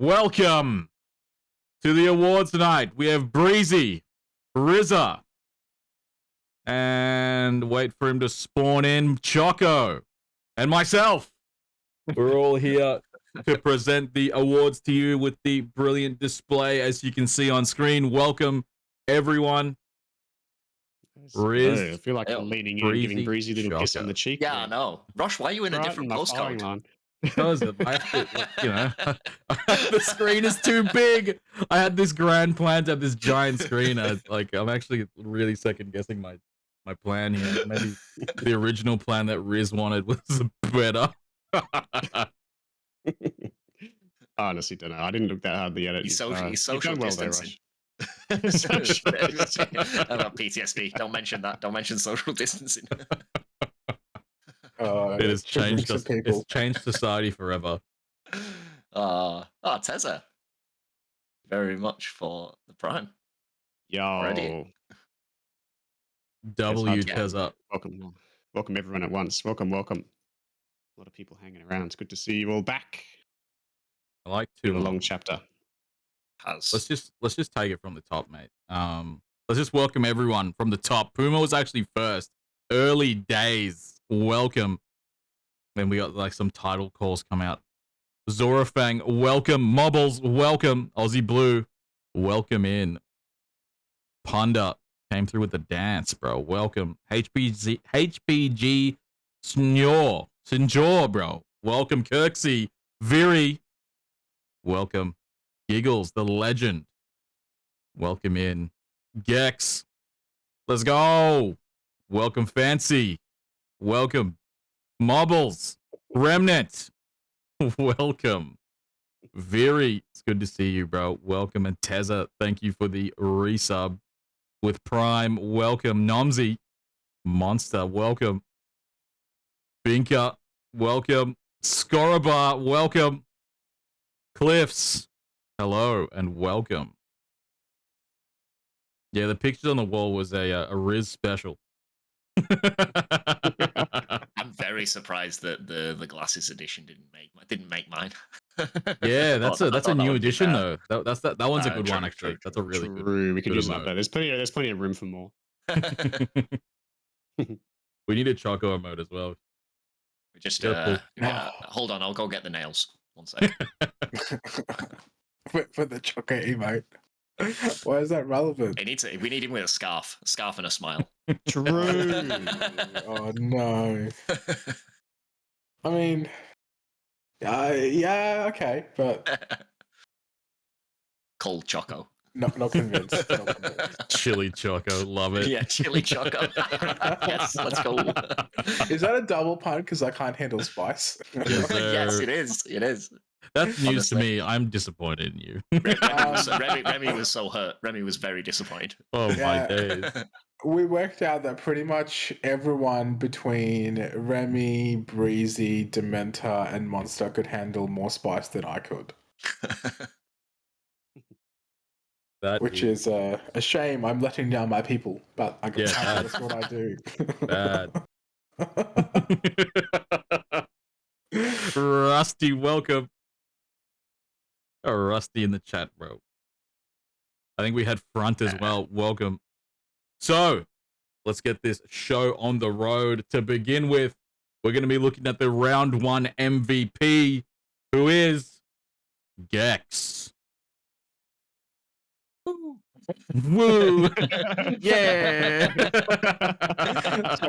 Welcome to the awards tonight. We have Breezy, Rizza, and wait for him to spawn in, Choco, and myself. We're all here to present the awards to you with the brilliant display, as you can see on screen. Welcome, everyone. Riz, I feel like I'm leaning in and giving Breezy a little kiss on the cheek. Yeah, I know. Rosh, why are you in a different postcode? Because I have to, you know, the screen is too big. I had this grand plan to have this giant screen. I'm actually really second guessing my plan here. Maybe the original plan that Riz wanted was better. Honestly, don't know. I didn't look that hardly at it. He's social well distancing. About PTSD. Don't mention that. Don't mention social distancing. It has changed us. It's changed society forever. Tezza. Very much for the Prime. Yo. Already. W Tezza. Welcome everyone at once. Welcome. A lot of people hanging around. It's good to see you all back. I like to a long chapter. Let's just take it from the top, mate. Let's just welcome everyone from the top. Puma was actually first. Early days. Welcome. Then we got like some title calls come out. Zorafang, welcome. Mobbles, welcome. Aussie Blue, welcome in. Punda came through with the dance, bro. Welcome. HPG Sinjor, bro. Welcome. Kirksey, Viri, welcome. Giggles, the legend, welcome in. Gex, let's go. Welcome. Fancy, welcome. Mobbles, Remnant, welcome. Viri, it's good to see you, bro. Welcome. And Tezza, thank you for the resub with Prime. Welcome. Nomsy, Monster, welcome. Binka, welcome. Scorabar, welcome. Cliffs, hello and welcome. Yeah, the pictures on the wall was a Riz special. I'm very surprised that the glasses edition didn't make mine. Yeah, that's a new edition though. That one's a good one actually. That's a really good. We could use that. There's plenty of room for more. We need a Choco emote as well. We just hold on. I'll go get the nails. 1 second. For the Choco emote. Why is that relevant? We need him with a scarf and a smile. True. Oh no. I mean, yeah, okay, but cold Choco. Not convinced. Chili Choco, love it. Yeah, chili Choco. Yes, let's go. Is that a double pun? Because I can't handle spice. Yes, it is. It is. That's news to me. I'm disappointed in you. Remy was so hurt. Remy was very disappointed. Oh my days. We worked out that pretty much everyone between Remy, Breezy, Dementor, and Monster could handle more spice than I could. Which is a shame. I'm letting down my people, but I guess that's what I do. Bad. Rusty, welcome. Oh, Rusty in the chat, bro. I think we had Front as well. Welcome. So, let's get this show on the road. To begin with, we're going to be looking at the round 1 MVP, who is Gex. Woo! Yeah.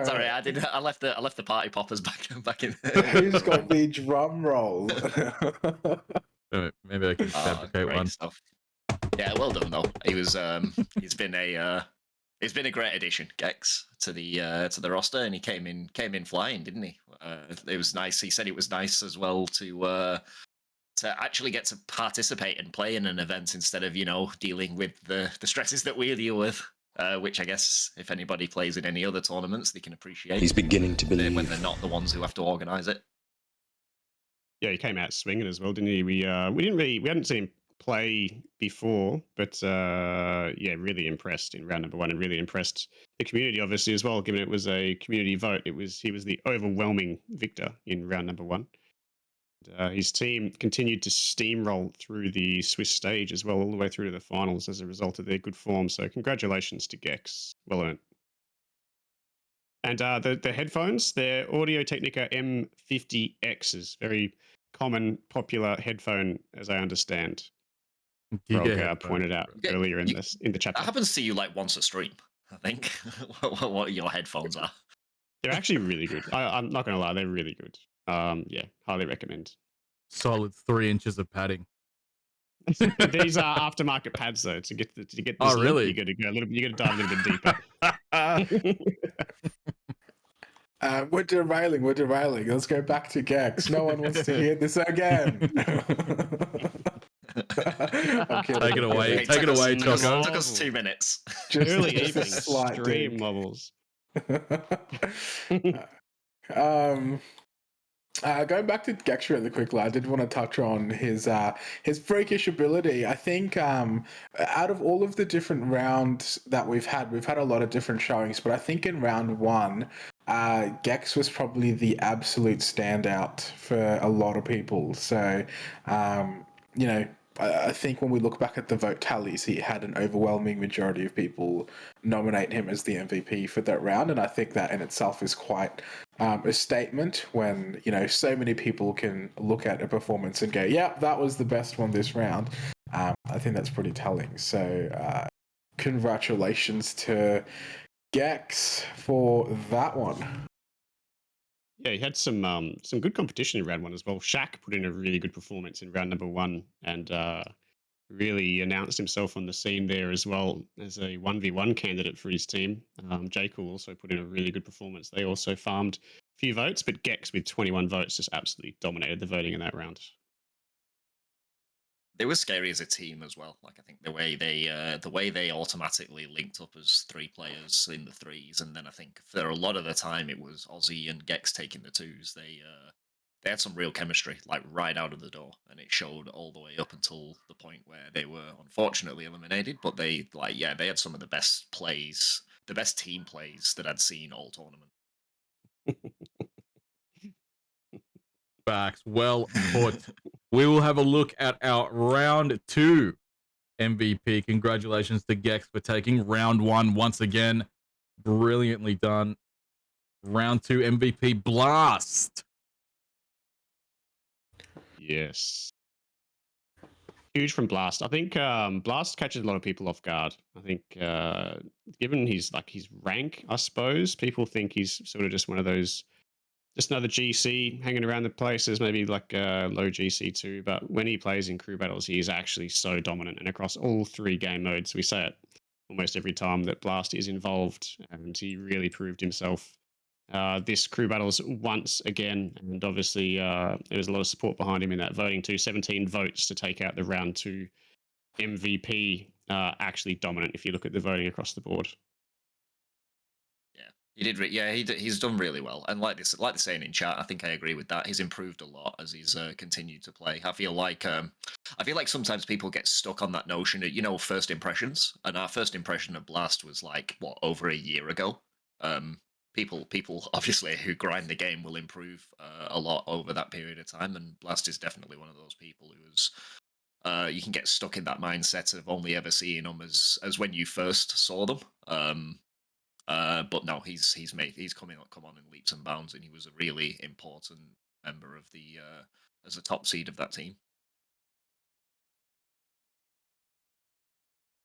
Sorry, I left the party poppers back in. Who's got the drum roll? Maybe I can fabricate one. Stuff. Yeah, well done though. He's been a great addition, Gex, to the roster, and he came in flying, didn't he? It was nice. He said it was nice as well to actually get to participate and play in an event instead of dealing with the stresses that we deal with. Which I guess if anybody plays in any other tournaments, they can appreciate. He's beginning to believe when they're not the ones who have to organise it. Yeah, he came out swinging as well, didn't he? We hadn't seen him play before, but really impressed in round number 1, and really impressed the community obviously as well, given it was a community vote. He was the overwhelming victor in round number 1. His team continued to steamroll through the Swiss stage as well, all the way through to the finals as a result of their good form. So congratulations to Gex. Well earned. And the headphones, they're Audio Technica M50Xs, very common, popular headphone, as I understand. Giga Grog pointed out Yeah, earlier in you- this in the chapter. That happens to you like once a stream, I think. what your headphones are. They're actually really good. I'm not going to lie, they're really good. Yeah, highly recommend. solid 3 inches of padding. These are aftermarket pads, though. To get this Oh, look, really? you got to go a little. You got to dive a little bit deeper. We're derailing. We're derailing. Let's go back to Gex. No one wants to hear this again. I'm kidding. Take it I'm away. kidding. Take it away, Choco. Took us 2 minutes. Early Just a evening slight stream dig. levels. Going back to Gex really quickly, I did want to touch on his freakish ability. I think out of all of the different rounds that we've had a lot of different showings, but I think in round 1, Gex was probably the absolute standout for a lot of people. So, you know, I think when we look back at the vote tallies, he had an overwhelming majority of people nominate him as the MVP for that round, and I think that in itself is quite a statement when, you know, so many people can look at a performance and go, yeah, that was the best one this round. I think that's pretty telling. So congratulations to Gex for that one. Yeah, he had some good competition in round 1 as well. Shaq put in a really good performance in round number 1 and really announced himself on the scene there as well as a 1v1 candidate for his team. J. Cool also put in a really good performance. They also farmed a few votes, but Gex with 21 votes just absolutely dominated the voting in that round. They were scary as a team as well. Like I think the way they automatically linked up as 3 players in the 3s, and then I think for a lot of the time it was Aussie and Gex taking the 2s. They had some real chemistry, like right out of the door, and it showed all the way up until the point where they were unfortunately eliminated. But they had some of the best plays, the best team plays that I'd seen all tournament. Facts. Well put. We will have a look at our round 2 MVP. Congratulations to Gex for taking round 1 once again. Brilliantly done. Round 2 MVP Blast. Yes. Huge from Blast. I think Blast catches a lot of people off guard. I think given his rank, I suppose, people think he's sort of just one of those, just another GC hanging around the places, maybe like low GC too. But when he plays in crew battles, he is actually so dominant. And across all 3 game modes, we say it almost every time that Blast is involved, and he really proved himself this crew battles once again. And obviously, there was a lot of support behind him in that voting too. 17 votes to take out the round 2 MVP. Actually dominant if you look at the voting across the board. He did. He's done really well. And like they're saying in chat, I think I agree with that. He's improved a lot as he's continued to play. I feel like sometimes people get stuck on that notion of, you know, first impressions. And our first impression of Blast was like over a year ago. People obviously who grind the game will improve a lot over that period of time. And Blast is definitely one of those people who is. You can get stuck in that mindset of only ever seeing them as when you first saw them. But no, he's come on in leaps and bounds, and he was a really important member of the as a top seed of that team.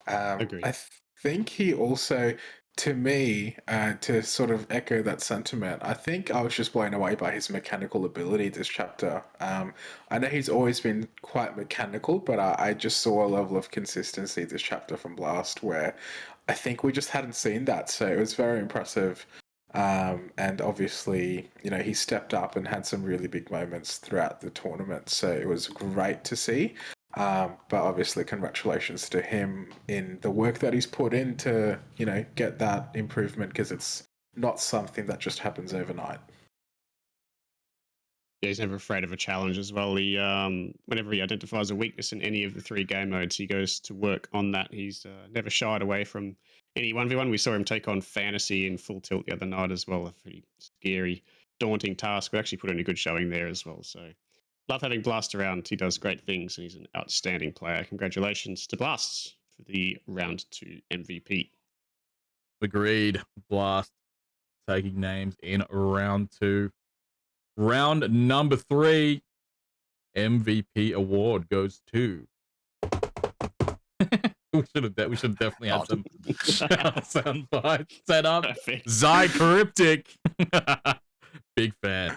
Agreed. I think he also, to me, to sort of echo that sentiment, I think I was just blown away by his mechanical ability this chapter. I know he's always been quite mechanical, but I just saw a level of consistency this chapter from Blast where I think we just hadn't seen that. So it was very impressive. And obviously, you know, he stepped up and had some really big moments throughout the tournament. So it was great to see. But obviously, congratulations to him in the work that he's put in to, you know, get that improvement, because it's not something that just happens overnight. Yeah, he's never afraid of a challenge as well. He, whenever he identifies a weakness in any of the 3 game modes, he goes to work on that. He's never shied away from any 1v1. We saw him take on Fantasy in full tilt the other night as well. A pretty scary, daunting task. We actually put in a good showing there as well. So love having Blast around. He does great things, and he's an outstanding player. Congratulations to Blast for the round 2 MVP. Agreed. Blast taking names in round 2. Round number 3, MVP award goes to. we should definitely have some sound bites set up. Perfect. Zai Cryptic. Big fan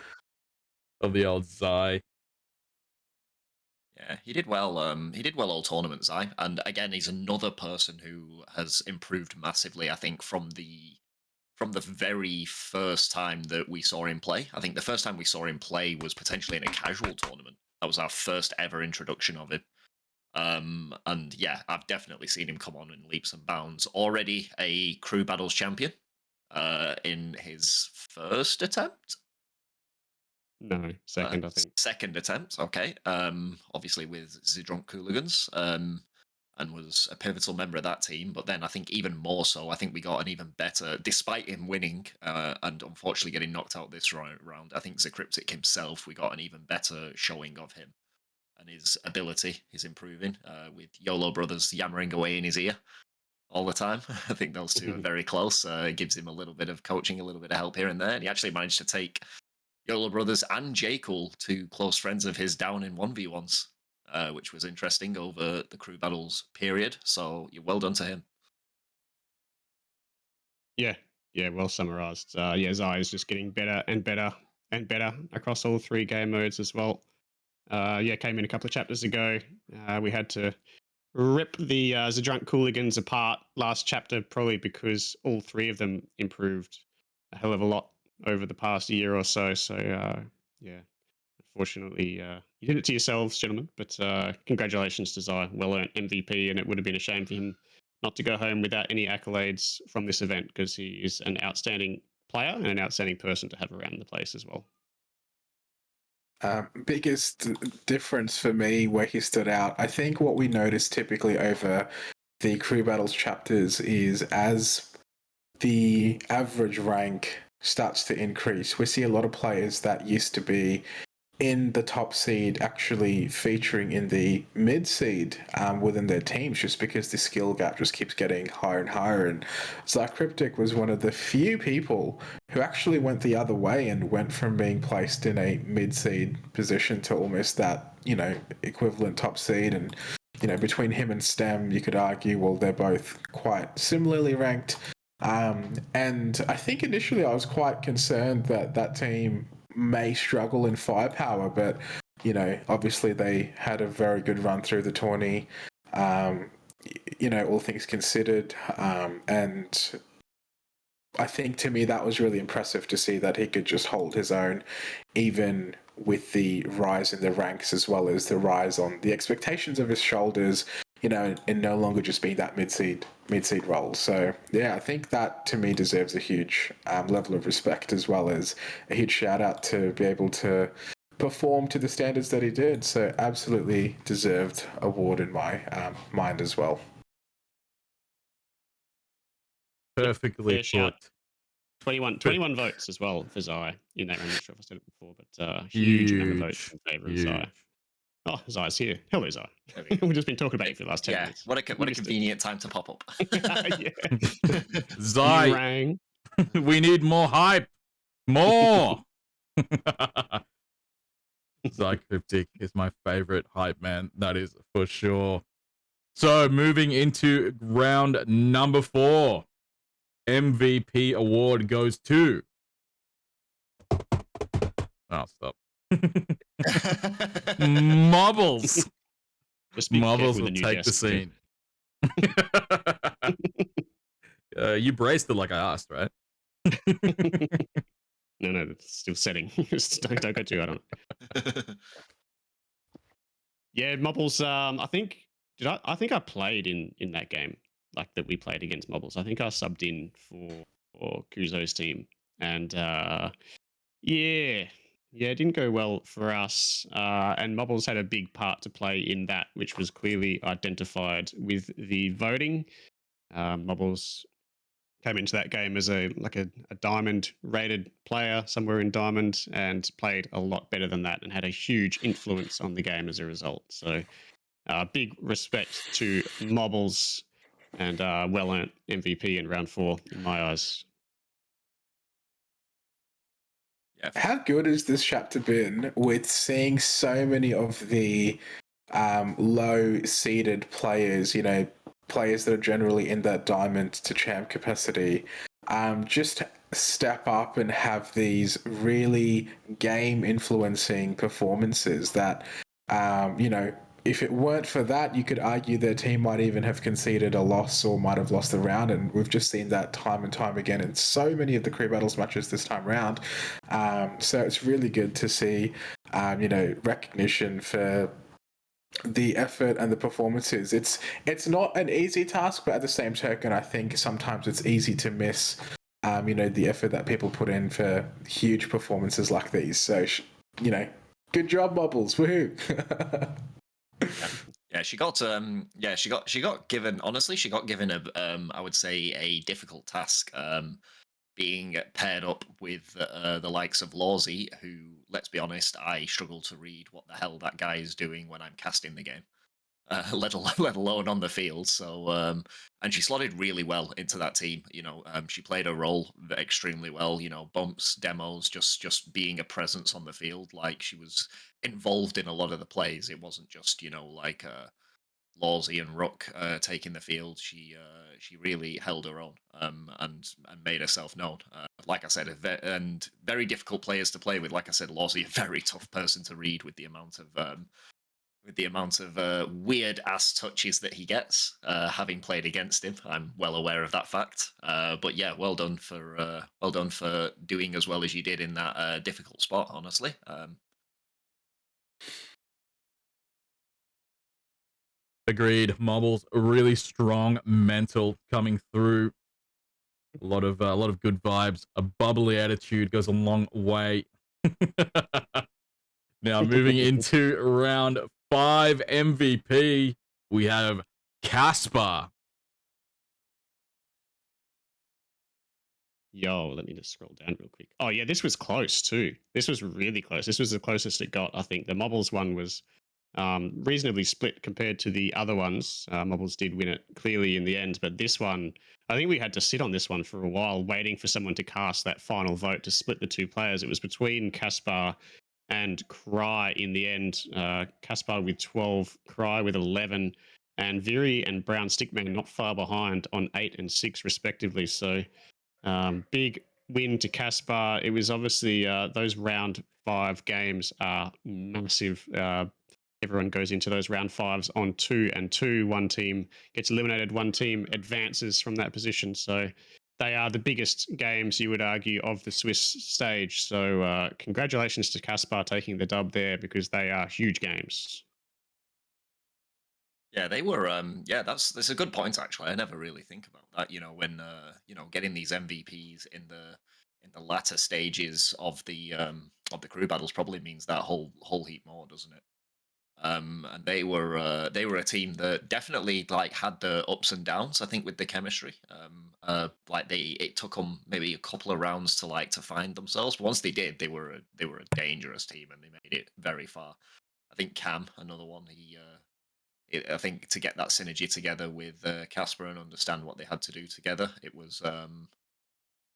of the old Zai. Yeah, he did well. He did well all tournament, Zai, and again, he's another person who has improved massively. I think from the very first time that we saw him play. I think the first time we saw him play was potentially in a casual tournament. That was our first ever introduction of him. And yeah, I've definitely seen him come on in leaps and bounds. Already a Crew Battles champion in his first attempt. No, second, I think. Second attempt, okay. Obviously with Zidrunk Cooligans, and was a pivotal member of that team. But then I think even more so, I think we got an even better, despite him winning and unfortunately getting knocked out this round, I think Zacryptic himself, we got an even better showing of him. And his ability is improving with YOLO Brothers yammering away in his ear all the time. I think those two are very close. It gives him a little bit of coaching, a little bit of help here and there. And he actually managed to take YOLO Brothers and J. Cool, two close friends of his, down in 1v1s, which was interesting over the Crew Battles period. So you're well done to him. Yeah, well summarized. Yeah, Zai is just getting better and better and better across all 3 game modes as well. Yeah, came in a couple of chapters ago. We had to rip the Zidrunk Cooligans apart last chapter, probably because all 3 of them improved a hell of a lot over the past year or so. So, yeah, unfortunately, you did it to yourselves, gentlemen. But congratulations to Zai, well-earned MVP, and it would have been a shame for him not to go home without any accolades from this event, because he is an outstanding player and an outstanding person to have around the place as well. Biggest difference for me where he stood out, I think what we notice typically over the Crew Battles chapters is as the average rank starts to increase, we see a lot of players that used to be in the top seed actually featuring in the mid seed within their teams, just because the skill gap just keeps getting higher and higher. And Zacryptic was one of the few people who actually went the other way and went from being placed in a mid seed position to almost that, equivalent top seed. And between him and Stem, you could argue, well, they're both quite similarly ranked. And I think initially I was quite concerned that that team may struggle in firepower, but obviously they had a very good run through the tourney, all things considered, and I think to me that was really impressive to see that he could just hold his own, even with the rise in the ranks as well as the rise on the expectations of his shoulders, and no longer just being that mid-seed role. So yeah, I think that to me deserves a huge level of respect, as well as a huge shout out to be able to perform to the standards that he did. So absolutely deserved award in my mind as well. Perfectly put. 21 votes as well for Zai in that round. I'm not sure if I said it before, but huge amount of votes in favour of Zai. Oh, Zai's here. Hello, Zai. We've just been talking about you for the last 10 minutes. What a convenient time to pop up. Zai, we need more hype. More. Zai Cryptic is my favorite hype man. That is for sure. So moving into round number 4. MVP award goes to. Oh, stop. Mobbles. Mobbles will take the scene. You braced it like I asked, right? No, it's still setting. don't go too hard on it. Yeah, Mobbles. I think I played in that game, like that we played against Mobbles. I think I subbed in for Kuzo's team, and yeah, it didn't go well for us. And Mobbles had a big part to play in that, which was clearly identified with the voting. Mobbles came into that game as a diamond rated player somewhere in diamond and played a lot better than that and had a huge influence on the game as a result. So big respect to Mobbles and well earned MVP in round 4 in my eyes. Yeah. How good has this chapter been with seeing so many of the low seeded players, you know, players that are generally in that diamond to champ capacity, just step up and have these really game influencing performances that, you know, if it weren't for that, you could argue their team might even have conceded a loss or might have lost the round. And we've just seen that time and time again in so many of the Crew Battles matches this time round. So it's really good to see, you know, recognition for the effort and the performances. It's not an easy task, but at the same token, I think sometimes it's easy to miss, you know, the effort that people put in for huge performances like these. So, you know, good job, Bubbles. Woohoo! Yeah, she got given, honestly, she got given a I would say a difficult task, being paired up with the likes of Lawsy, who, let's be honest, I struggle to read what the hell that guy is doing when I'm casting the game, let alone on the field. So and she slotted really well into that team. You know, she played her role extremely well. You know, bumps, demos, just being a presence on the field. Like, she was involved in a lot of the plays. It wasn't just, you know, like Lawsy and Rook taking the field. She really held her own, and made herself known. Like I said, and very difficult players to play with. Like I said, Lawsy, a very tough person to read with the amount of weird ass touches that he gets. Having played against him, I'm well aware of that fact. But yeah, well done for doing as well as you did in that difficult spot. Honestly. Agreed. Mobbles really strong mental coming through. A lot of good vibes. A bubbly attitude goes a long way. Now moving into round 5 MVP, we have Casper. Yo, let me just scroll down real quick. Oh yeah, this was close too. This was really close. This was the closest it got. I think the Mobbles one was reasonably split compared to the other ones. Mobbles did win it clearly in the end, but this one, I think we had to sit on this one for a while, waiting for someone to cast that final vote to split the two players. It was between Caspar and Cry in the end. Caspar with 12, Cry with 11, and Viri and Brown Stickman not far behind on 8 and 6 respectively. So big win to Caspar. It was obviously those round 5 games are massive. Everyone goes into those round 5s on 2 and 2. One team gets eliminated, one team advances from that position. So they are the biggest games, you would argue, of the Swiss stage. So congratulations to Caspar taking the dub there, because they are huge games. Yeah, they were. Yeah, that's a good point actually. I never really think about that. You know, when getting these MVPs in the latter stages of the crew battles probably means that whole heap more, doesn't it? And they were a team that definitely like had the ups and downs. I think with the chemistry, like it took them maybe a couple of rounds to find themselves. But once they did, they were a dangerous team, and they made it very far. I think Cam, another one, I think to get that synergy together with Casper and understand what they had to do together, it was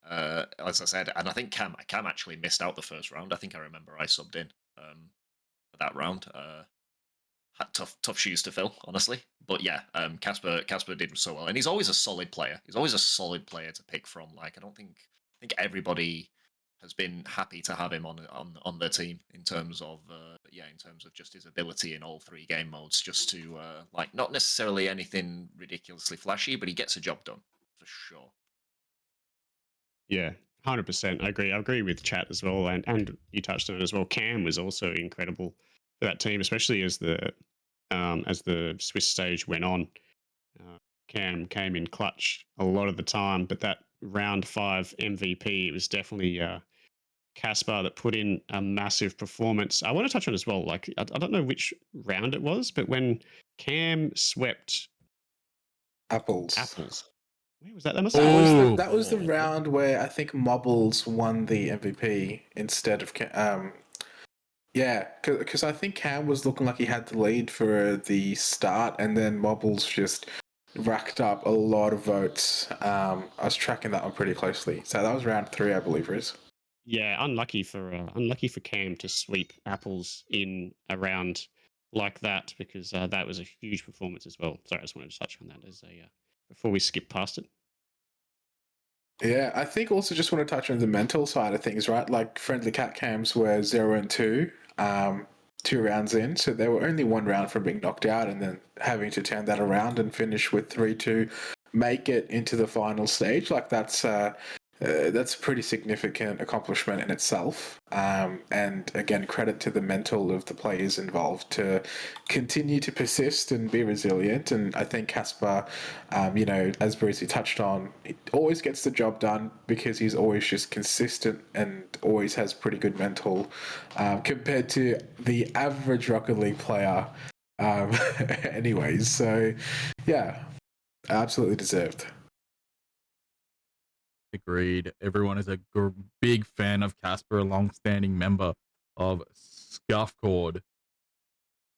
as I said, and I think Cam actually missed out the first round. I think I remember I subbed in for that round. Had tough shoes to fill, honestly. But yeah, Casper did so well, and he's always a solid player. He's always a solid player to pick from. Like, I think everybody has been happy to have him on their team in terms of just his ability in all 3 game modes. Just to like, not necessarily anything ridiculously flashy, but he gets a job done for sure. Yeah, 100%. I agree with chat as well, and you touched on it as well. Cam was also incredible for that team, especially as the Swiss stage went on. Cam came in clutch a lot of the time, but that round 5 MVP, it was definitely Caspar that put in a massive performance. I want to touch on as well, like, I don't know which round it was, but when Cam swept Apples. Where was that? That must That have was been the, Oh, that was the before, wasn't it? round where I think Mobbles won the MVP instead of yeah, because I think Cam was looking like he had the lead for the start, and then Mobbles just racked up a lot of votes. I was tracking that one pretty closely. So that was round 3, I believe, Riz. Yeah, unlucky for Cam to sweep Apples in a round like that, because that was a huge performance as well. Sorry, I just wanted to touch on that as a before we skip past it. Yeah, I think also just want to touch on the mental side of things, right? Like friendly cat cams were 0 and 2, 2 rounds in, so they were only 1 round from being knocked out, and then having to turn that around and finish with 3-2, make it into the final stage. Like that's a pretty significant accomplishment in itself. And again, credit to the mental of the players involved to continue to persist and be resilient. And I think Casper, as Brucey touched on, he always gets the job done because he's always just consistent and always has pretty good mental compared to the average Rocket League player. Anyways, so yeah, absolutely deserved. agreed. Everyone is a big fan of Casper, a long-standing member of SCUFFCORD.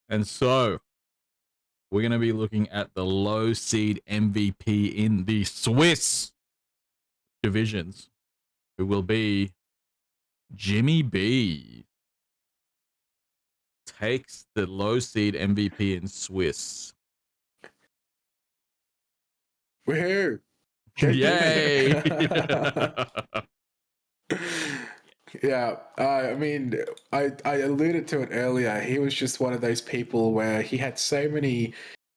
And so we're going to be looking at the low seed MVP in the Swiss divisions, who will be Jimmy B. Takes the low seed MVP in Swiss. Woohoo! Yay! Yeah, I mean, I alluded to it earlier. He was just one of those people where he had so many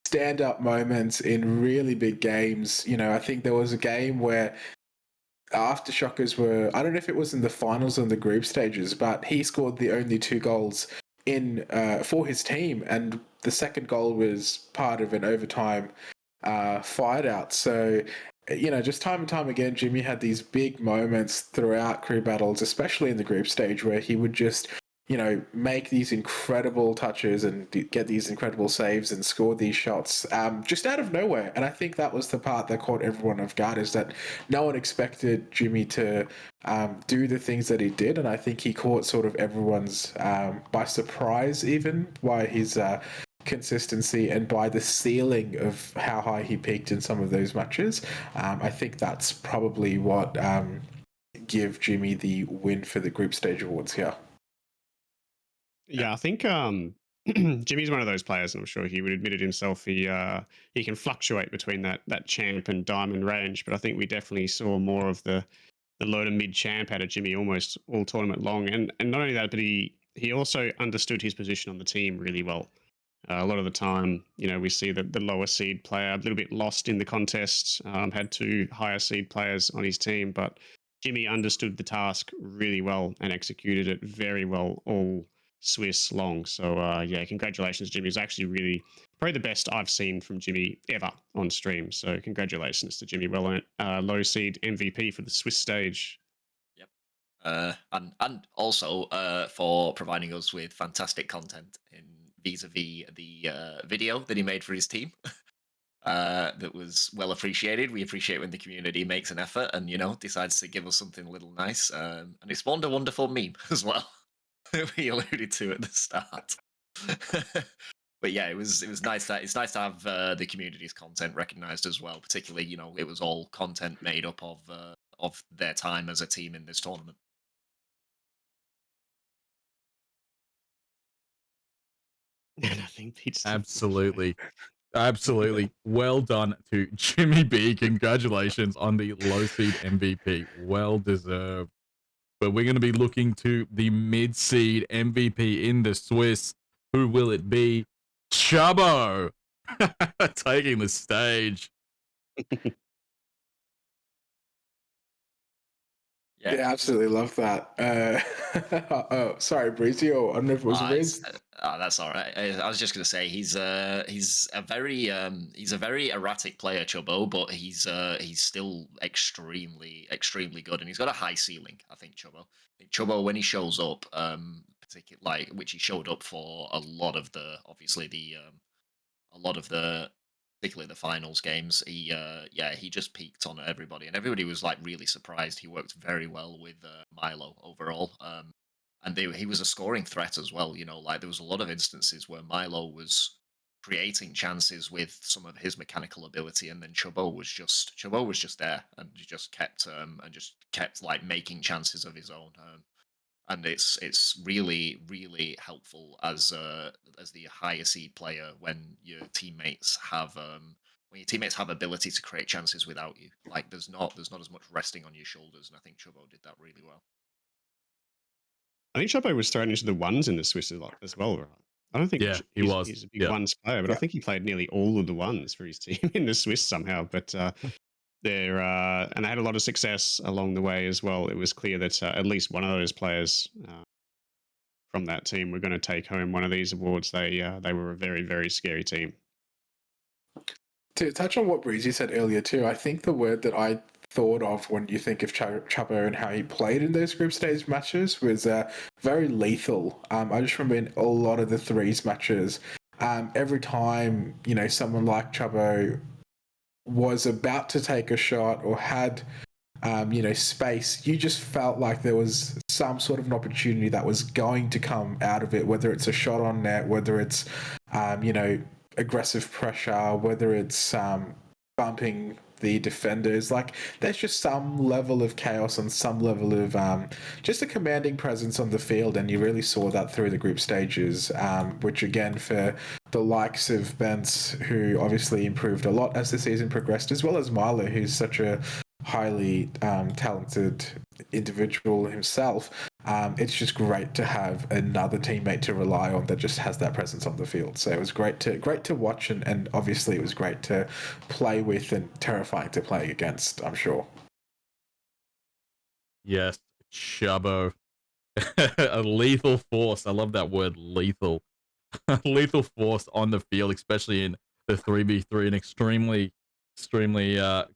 stand-up moments in really big games. I think there was a game where Aftershokers were, I don't know if it was in the finals or in the group stages, but he scored the only 2 goals in for his team, and the second goal was part of an overtime fight out. So, just time and time again, Jimmy had these big moments throughout crew battles, especially in the group stage, where he would just, make these incredible touches and get these incredible saves and score these shots just out of nowhere. And I think that was the part that caught everyone off guard, is that no one expected Jimmy to do the things that he did. And I think he caught sort of everyone's by surprise, even by his consistency and by the ceiling of how high he peaked in some of those matches. I think that's probably what give Jimmy the win for the group stage awards here. Yeah, I think Jimmy's one of those players, and I'm sure he would admit it himself. He can fluctuate between that champ and diamond range, but I think we definitely saw more of the low to mid champ out of Jimmy almost all tournament long. And not only that, but he also understood his position on the team really well. A lot of the time, we see the lower seed player a little bit lost in the contest, had 2 higher seed players on his team, but Jimmy understood the task really well and executed it very well all Swiss long. So, yeah, congratulations, Jimmy. It's actually probably the best I've seen from Jimmy ever on stream. So, congratulations to Jimmy. Well earned low seed MVP for the Swiss stage. Yep. And also for providing us with fantastic content in vis-a-vis the video that he made for his team. That was well appreciated. We appreciate when the community makes an effort and decides to give us something a little nice. And it spawned a wonderful meme as well. We alluded to at the start. But yeah, it was nice that it's nice to have the community's content recognized as well. Particularly, it was all content made up of their time as a team in this tournament. Nothing beats Absolutely. Absolutely. Well done to Jimmy B. Congratulations on the low seed MVP. Well deserved. But we're going to be looking to the mid seed MVP in the Swiss. Who will it be? Chubbo taking the stage. Yeah, absolutely love that. Oh, sorry, Breezy. I don't know if it was Riz. That's all right. I was just going to say he's a very erratic player, Chubbo, but he's still extremely good, and he's got a high ceiling. I think Chubbo when he shows up, particularly which he showed up for a lot of the particularly the finals games, he just peaked on everybody, and everybody was like really surprised. He worked very well with Milo overall, and he was a scoring threat as well. Like there was a lot of instances where Milo was creating chances with some of his mechanical ability, and then Chubbo was just there and just kept like making chances of his own. And it's really really helpful as the higher seed player when your teammates have ability to create chances without you. Like there's not as much resting on your shoulders, and I think Chubbo did that really well. I think Chapo was thrown into the ones in the Swiss a lot as well, right? I don't think Yeah, he was. he's a big Yeah. ones player, but I think he played nearly all of the ones for his team in the Swiss somehow. But they're and they had a lot of success along the way as well. It was clear that at least one of those players from that team were going to take home one of these awards. They were a very, very scary team. To touch on what Breezy said earlier too, I think the word that I thought of when you think of Chubbo and how he played in those group stage matches was very lethal. I just remember in a lot of the threes matches, every time someone like Chubbo was about to take a shot or had space, you just felt like there was some sort of an opportunity that was going to come out of it, whether it's a shot on net, whether it's aggressive pressure, whether it's bumping the defenders. Like there's just some level of chaos and some level of just a commanding presence on the field, and you really saw that through the group stages, which again for the likes of Bence, who obviously improved a lot as the season progressed, as well as Milo, who's such a highly talented individual himself. It's just great to have another teammate to rely on that just has that presence on the field. So it was great to watch, and obviously it was great to play with and terrifying to play against, I'm sure. Yes, Chubbo. A lethal force. I love that word, lethal. Lethal force on the field, especially in the 3v3. An extremely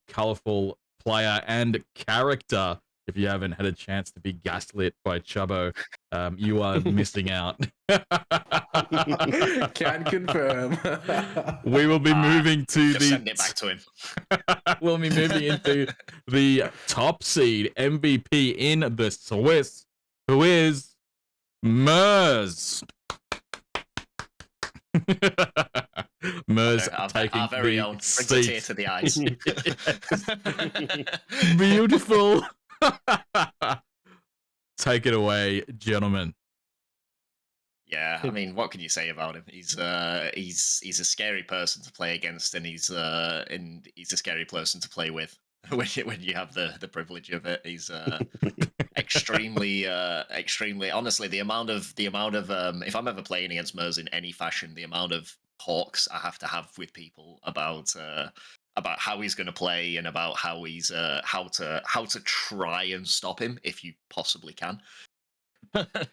colorful player and character. If you haven't had a chance to be gaslit by Chubbo, you are missing out. Can confirm. We will be moving to Just send it back to him. We'll be moving into the top seed MVP in the Swiss, who is Mers. Mers taking our very the own brings a tear seat. to the eyes. Beautiful. Take it away, gentlemen. Yeah, I mean, what can you say about him? He's a scary person to play against, and he's a scary person to play with when you have the privilege of it. He's extremely honestly, the amount of if I'm ever playing against Mers in any fashion, the amount of talks I have to have with people about how he's going to play and about how he's how to try and stop him if you possibly can.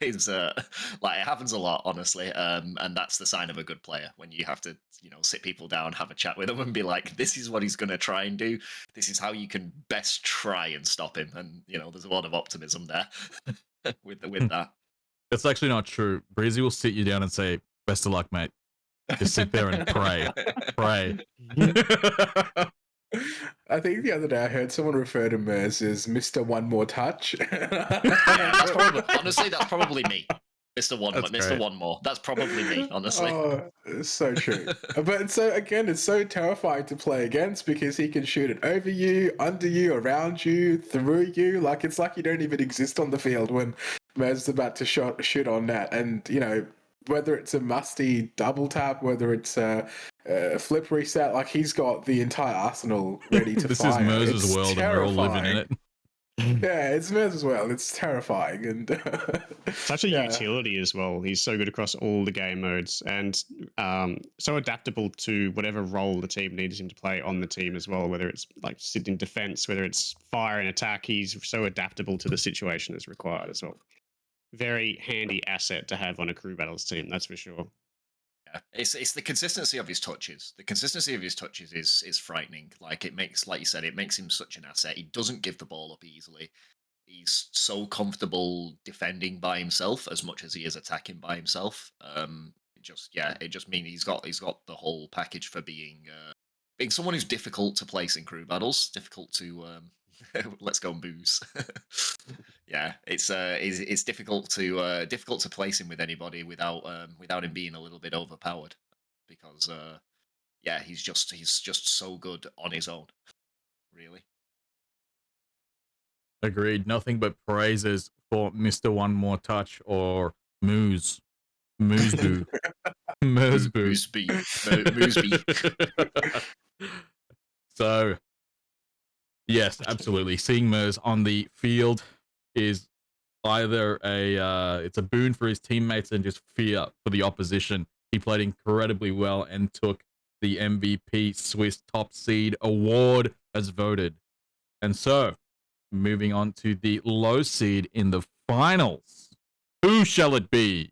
It's like it happens a lot, honestly, and that's the sign of a good player, when you have to sit people down, have a chat with them, and be like, this is what he's going to try and do, this is how you can best try and stop him. And there's a lot of optimism there with that. It's actually not true. Breezy will sit you down and say, best of luck, mate. Just sit there and pray. I think the other day I heard someone refer to Mers as Mr. One More Touch. That's probably me. Mr. One More. That's probably me, honestly. Oh, it's so true. But so again, it's so terrifying to play against because he can shoot it over you, under you, around you, through you. Like it's like you don't even exist on the field when Mers is about to shoot on net. And whether it's a musty double tap, whether it's a flip reset, like he's got the entire arsenal ready to this fire. This is Mers' It's world, terrifying. and we're all living in it. Yeah, it's Mers as well. It's terrifying and such a utility as well. He's so good across all the game modes, and so adaptable to whatever role the team needs him to play on the team as well. Whether it's like sit in defense, whether it's fire and attack, he's so adaptable to the situation as required as well. Very handy asset to have on a crew battles team, that's for sure. Yeah, it's the consistency of his touches. The consistency of his touches is frightening. Like it makes, like you said, it makes him such an asset. He doesn't give the ball up easily. He's so comfortable defending by himself as much as he is attacking by himself. It just means he's got the whole package for being being someone who's difficult to place in crew battles, difficult to let's go and booze. Yeah, it's difficult to place him with anybody without him being a little bit overpowered, because yeah, he's just so good on his own, really. Agreed. Nothing but praises for Mr. One More Touch or Moose. Moose Boo. Moose Boo. Mooseby. So, yes, absolutely. Seeing Mers on the field is either it's a boon for his teammates and just fear for the opposition. He played incredibly well and took the MVP Swiss Top Seed Award as voted. And so, moving on to the low seed in the finals. Who shall it be?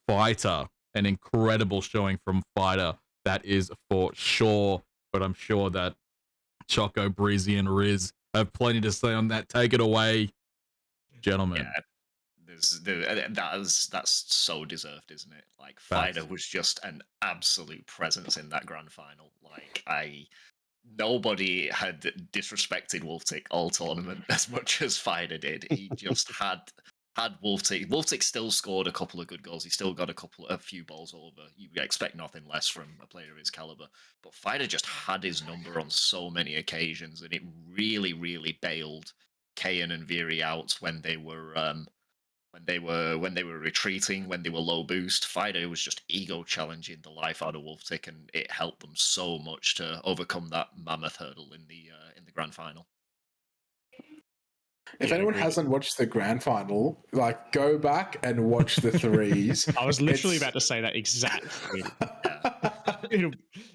Fighter. An incredible showing from Fighter, that is for sure. But I'm sure that Choco, Breezy, and Riz have plenty to say on that. Take it away, gentlemen. Yeah, that's so deserved, isn't it? Like, Fighter was just an absolute presence in that grand final. Like, nobody had disrespected Wolftick all tournament as much as Fighter did. He just had Wolftick. Wolftick still scored a couple of good goals. He still got a few balls over. You expect nothing less from a player of his caliber. But Fighter just had his number on so many occasions, and it really, really bailed Kayan and Viri out when they were retreating, when they were low boost. Fighter was just ego challenging the life out of Wolftick, and it helped them so much to overcome that mammoth hurdle in the grand final. If anyone hasn't watched the grand final, like, go back and watch the threes. I was literally about to say that exact thing.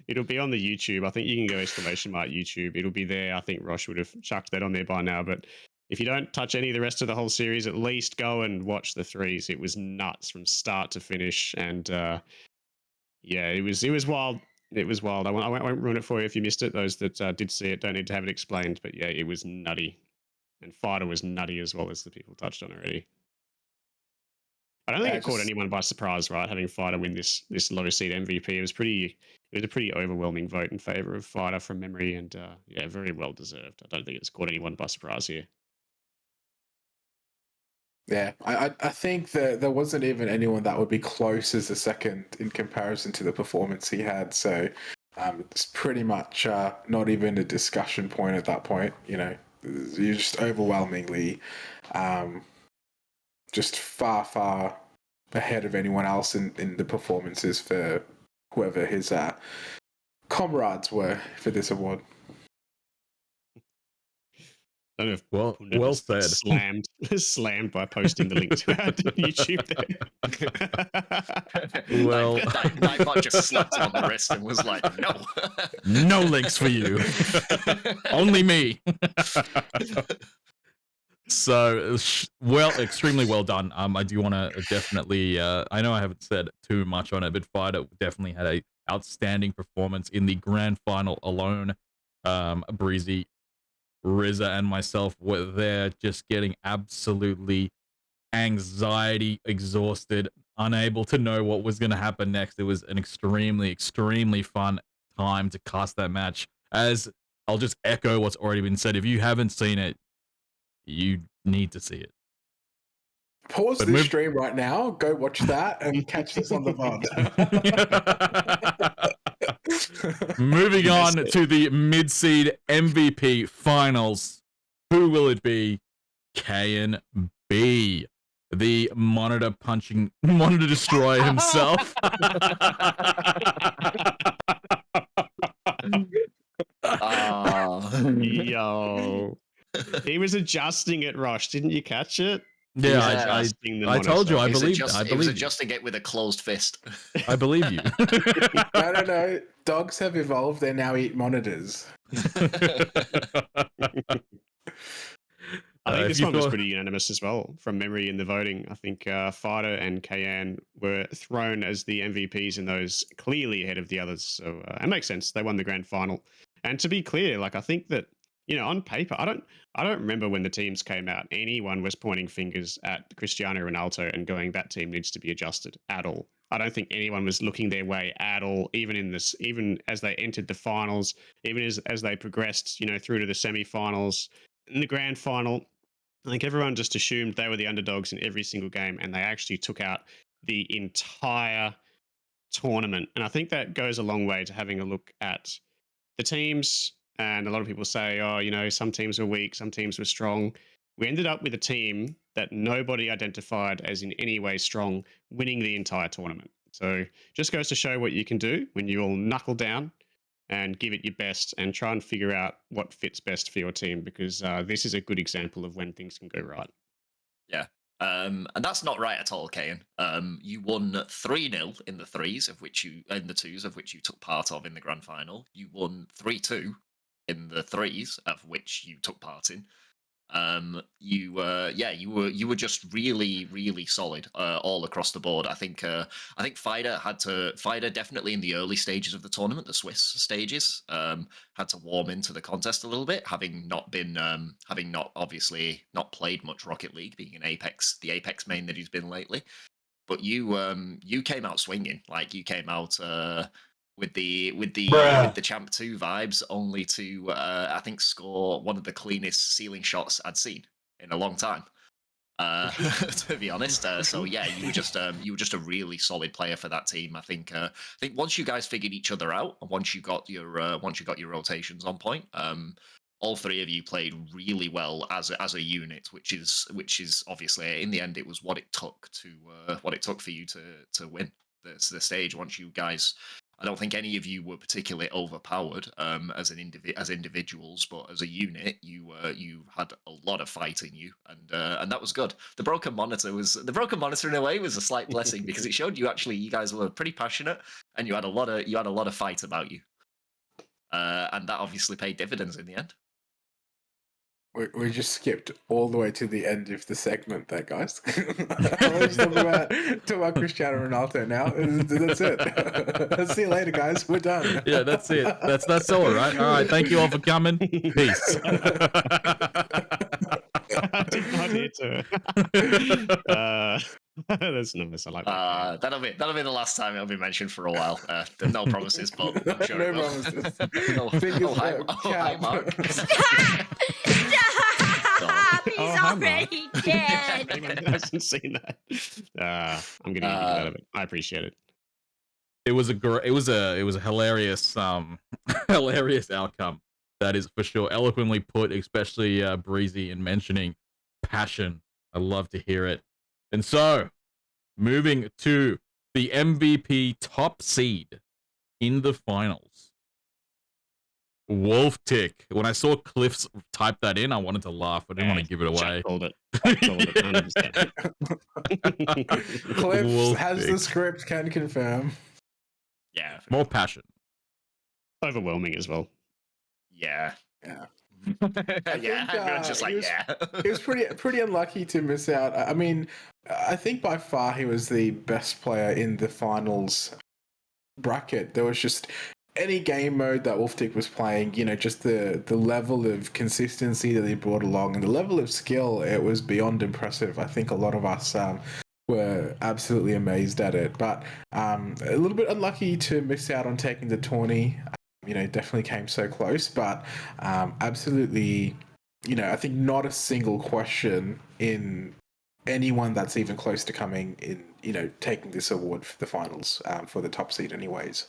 It'll be on the YouTube. I think you can go !YouTube. It'll be there. I think Rosh would have chucked that on there by now. But if you don't touch any of the rest of the whole series, at least go and watch the threes. It was nuts from start to finish, and yeah, it was wild. It was wild. I won't ruin it for you if you missed it. Those that did see it don't need to have it explained. But yeah, it was nutty. And Fighter was nutty as well, as the people touched on already. I don't think it caught anyone by surprise, right? Having Fighter win this low seed MVP. It was a pretty overwhelming vote in favor of Fighter from memory, and yeah, very well deserved. I don't think it's caught anyone by surprise here. Yeah, I think that there wasn't even anyone that would be close as a second in comparison to the performance he had. So it's pretty much not even a discussion point at that point. You know, you're just overwhelmingly just far ahead of anyone else in the performances for whoever his comrades were for this award. I don't know if well said. Slammed by posting the link to our YouTube there. Well, Nightbot just slapped him on the wrist and was like, "No, no links for you, only me." So, well, extremely well done. I do want to definitely. I know I haven't said too much on it, but Fighter definitely had a outstanding performance in the grand final alone. Breezy, Rizza, and myself were there, just getting absolutely anxiety, exhausted, unable to know what was going to happen next. It was an extremely fun time to cast that match. As I'll just echo what's already been said. If you haven't seen it, you need to see it. Pause this stream right now, go watch that, and catch this on the VOD. Moving on to the mid-seed MVP finals. Who will it be? KNB, the monitor destroyer himself. Yo. He was adjusting it, Rosh. Didn't you catch it? Yeah, I told you. I believe. He was adjusting it with a closed fist. I believe you. No. Dogs have evolved. They now eat monitors. I think this one was pretty unanimous as well, from memory in the voting. I think Fighter and Kayan were thrown as the MVPs in those, clearly ahead of the others. So it makes sense. They won the grand final. And to be clear, like, I think that, you know, on paper, I don't remember when the teams came out, anyone was pointing fingers at Cristiano Ronaldo and going, that team needs to be adjusted at all. I don't think anyone was looking their way at all, even as they entered the finals, even as they progressed, through to the semi-finals, in the grand final. I think everyone just assumed they were the underdogs in every single game, and they actually took out the entire tournament. And I think that goes a long way to having a look at the teams. And a lot of people say, oh, some teams were weak, some teams were strong. We ended up with a team that nobody identified as in any way strong, winning the entire tournament. So just goes to show what you can do when you all knuckle down and give it your best and try and figure out what fits best for your team, because this is a good example of when things can go right. Yeah. And that's not right at all, Kane. You won 3-0 in the twos, of which you took part of in the grand final. You won 3-2 in the threes, of which you took part in. You were just really, really solid all across the board. I think Fider definitely in the early stages of the tournament, the Swiss stages, had to warm into the contest a little bit, having not obviously not played much Rocket League, being an the Apex main that he's been lately. But you came out swinging, like you came out with the Champ 2 vibes, only to I think score one of the cleanest ceiling shots I'd seen in a long time. To be honest, so yeah, you were just a really solid player for that team. I think once you guys figured each other out, and once you got your rotations on point, all three of you played really well as a unit, which is obviously in the end it was what it took for you to win the stage. Once you guys, I don't think any of you were particularly overpowered as individuals, but as a unit, you had a lot of fight in you, and that was good. The broken monitor in a way was a slight blessing because it showed you guys were pretty passionate and you had a lot of fight about you, and that obviously paid dividends in the end. We just skipped all the way to the end of the segment there, guys. Let's talk about Cristiano Ronaldo now. That's it. See you later, guys. We're done. Yeah, that's it. That's all right. All right. Thank you all for coming. Peace. I did not hear to. That's nice. I like that. That'll be the last time it'll be mentioned for a while. No promises, but I'm sure No it will. promises. Hi, Mark. Stop! He's already dead. Anyone who hasn't seen that, I'm getting a giggle out of it. I appreciate it. It was a hilarious hilarious outcome. That is for sure. Eloquently put, especially Breezy in mentioning passion. I love to hear it. And so, moving to the MVP top seed in the finals, Wolftick. When I saw Cliff's type that in, I wanted to laugh. I didn't want to give it away. Jack called it. 100%. Cliff has the script, can confirm. Yeah. More passion. Overwhelming as well. Yeah. Yeah. Everyone's just like, yeah. He was pretty unlucky to miss out. I mean, I think by far he was the best player in the finals bracket. There was just any game mode that Wolftick was playing, just the level of consistency that he brought along and the level of skill, it was beyond impressive. I think a lot of us were absolutely amazed at it, but a little bit unlucky to miss out on taking the tourney. Definitely came so close, but absolutely, I think not a single question in anyone that's even close to coming in, taking this award for the finals for the top seed anyways.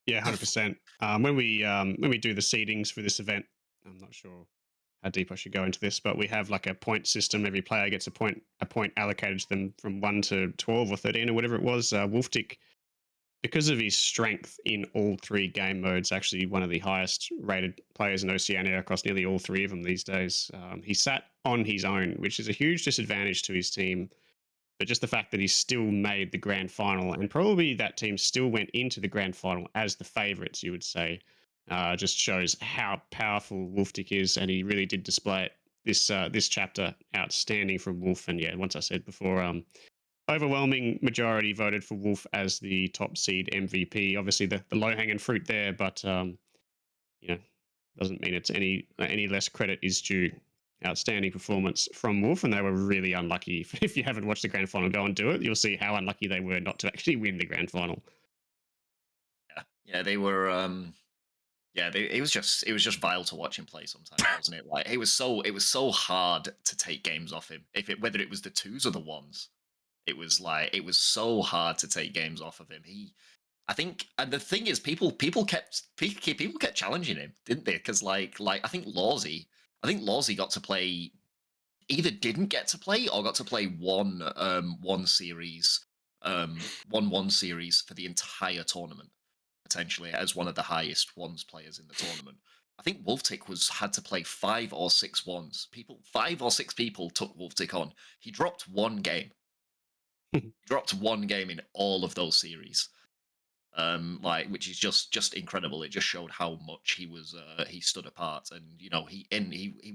Yeah, 100%. When we do the seedings for this event, I'm not sure how deep I should go into this, but we have like a point system. Every player gets a point allocated to them from 1 to 12 or 13 or whatever it was. Wolftick, because of his strength in all three game modes, actually one of the highest rated players in Oceania across nearly all three of them these days. He sat on his own, which is a huge disadvantage to his team. But just the fact that he still made the grand final, and probably that team still went into the grand final as the favourites, you would say, just shows how powerful Wolftick is, and he really did display it this chapter. Outstanding from Wolf, and yeah, once I said before, overwhelming majority voted for Wolf as the top seed MVP. Obviously, the low-hanging fruit there, but doesn't mean it's any less credit is due. outstanding performance from Wolf, and they were really unlucky. If you haven't watched the grand final, go and do it. You'll see how unlucky they were not to actually win the grand final. Yeah, they were. It was just vile to watch him play sometimes, wasn't it? Like it was so hard to take games off him. Whether it was the twos or the ones, it was so hard to take games off of him. I think, and the thing is, people kept challenging him, didn't they? Because like I think Lawsy got to play, either didn't get to play or got to play one series for the entire tournament, potentially as one of the highest ones players in the tournament. I think Wolftick had to play 5 or 6 ones. 5 or 6 people took Wolftick on. He dropped one game. He dropped one game in all of those series. Which is just incredible. It just showed how much he stood apart, and he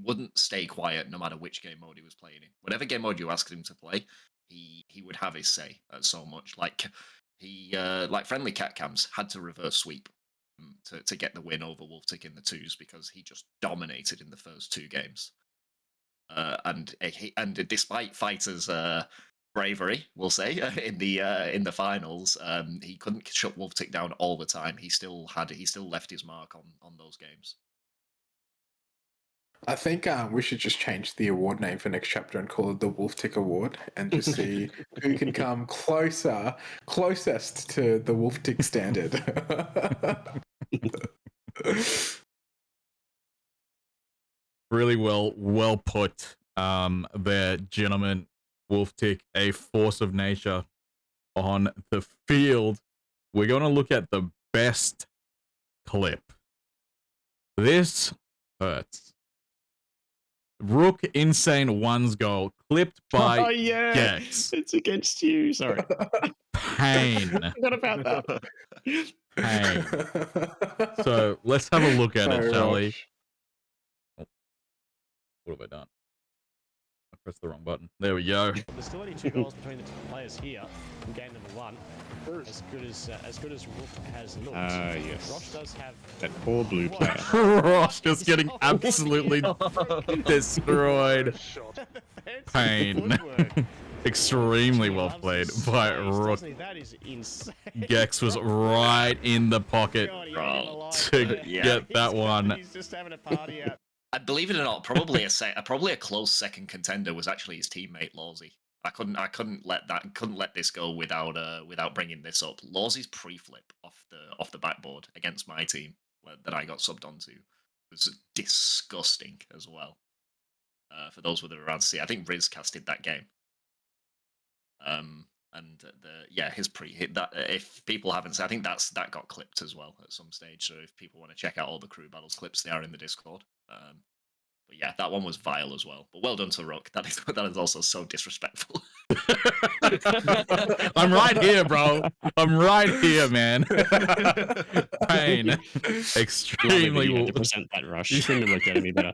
wouldn't stay quiet no matter which game mode he was playing in. Whatever game mode you asked him to play, he would have his say at so much. Like friendly cat cams had to reverse sweep to get the win over Wolftick in the twos because he just dominated in the first 2 games. And despite fighters' bravery, we'll say, in the finals, he couldn't shut Wolftick down all the time. He still left his mark on those games. I think we should just change the award name for next chapter and call it the Wolftick Award, and just see who can come closest to the Wolftick standard. Really well put there, gentlemen. Wolftick, a force of nature on the field. We're going to look at the best clip. This hurts. Rook Insane One's goal, clipped by Gex. It's against you. Sorry. Pain. What about that? Pain. So let's have a look at it, shall we? What have I done? I pressed the wrong button. There we go. There's still only 2 goals between the 2 players here in game number 1. As good as Rook has looked. Yes. Rosh does have That poor blue player. Rosh just getting absolutely destroyed. Pain. Extremely well played by Rook. That is insane. Gex was right in the pocket to get that one. He's just having a party out. And believe it or not, probably a close second contender was actually his teammate Lawsy. I couldn't let this go without bringing this up. Lawsy's pre-flip off the backboard against my team that I got subbed onto was disgusting as well. For those with around to see, I think Riz casted that game. His pre-hit that if people haven't seen, I think that got clipped as well at some stage. So if people want to check out all the crew battles clips, they are in the Discord. But yeah, that one was vile as well. But well done to Rook. That is also so disrespectful. I'm right here, bro. I'm right here, man. Pain. Extremely. Well, to present that rush. Shouldn't have looked at me better.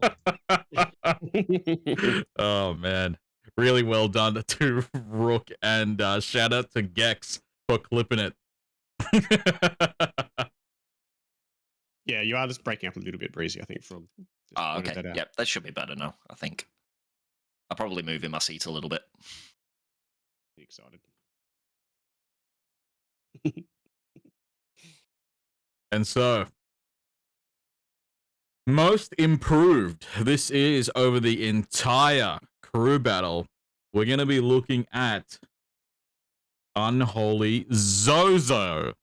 Oh man, really well done to Rook, and shout out to Gex for clipping it. Yeah, you are just breaking up a little bit, Breezy, I think, from... Okay. Yep, that should be better now, I think. I'll probably move in my seat a little bit. Excited. And so, most improved. This is over the entire crew battle. We're going to be looking at Unholy Zozo.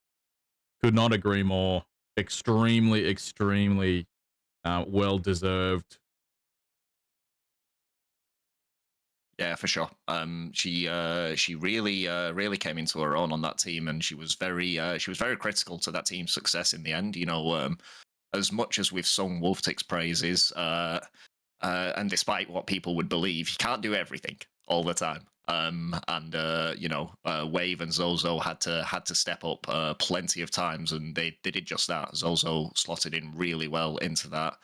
Could not agree more. Extremely well deserved. Yeah, for sure. She really came into her own on that team, and she was very critical to that team's success in the end. As much as we've sung Wolftick's praises, and despite what people would believe, he can't do everything all the time. Wave and Zozo had to step up plenty of times, and they did just that. Zozo slotted in really well into that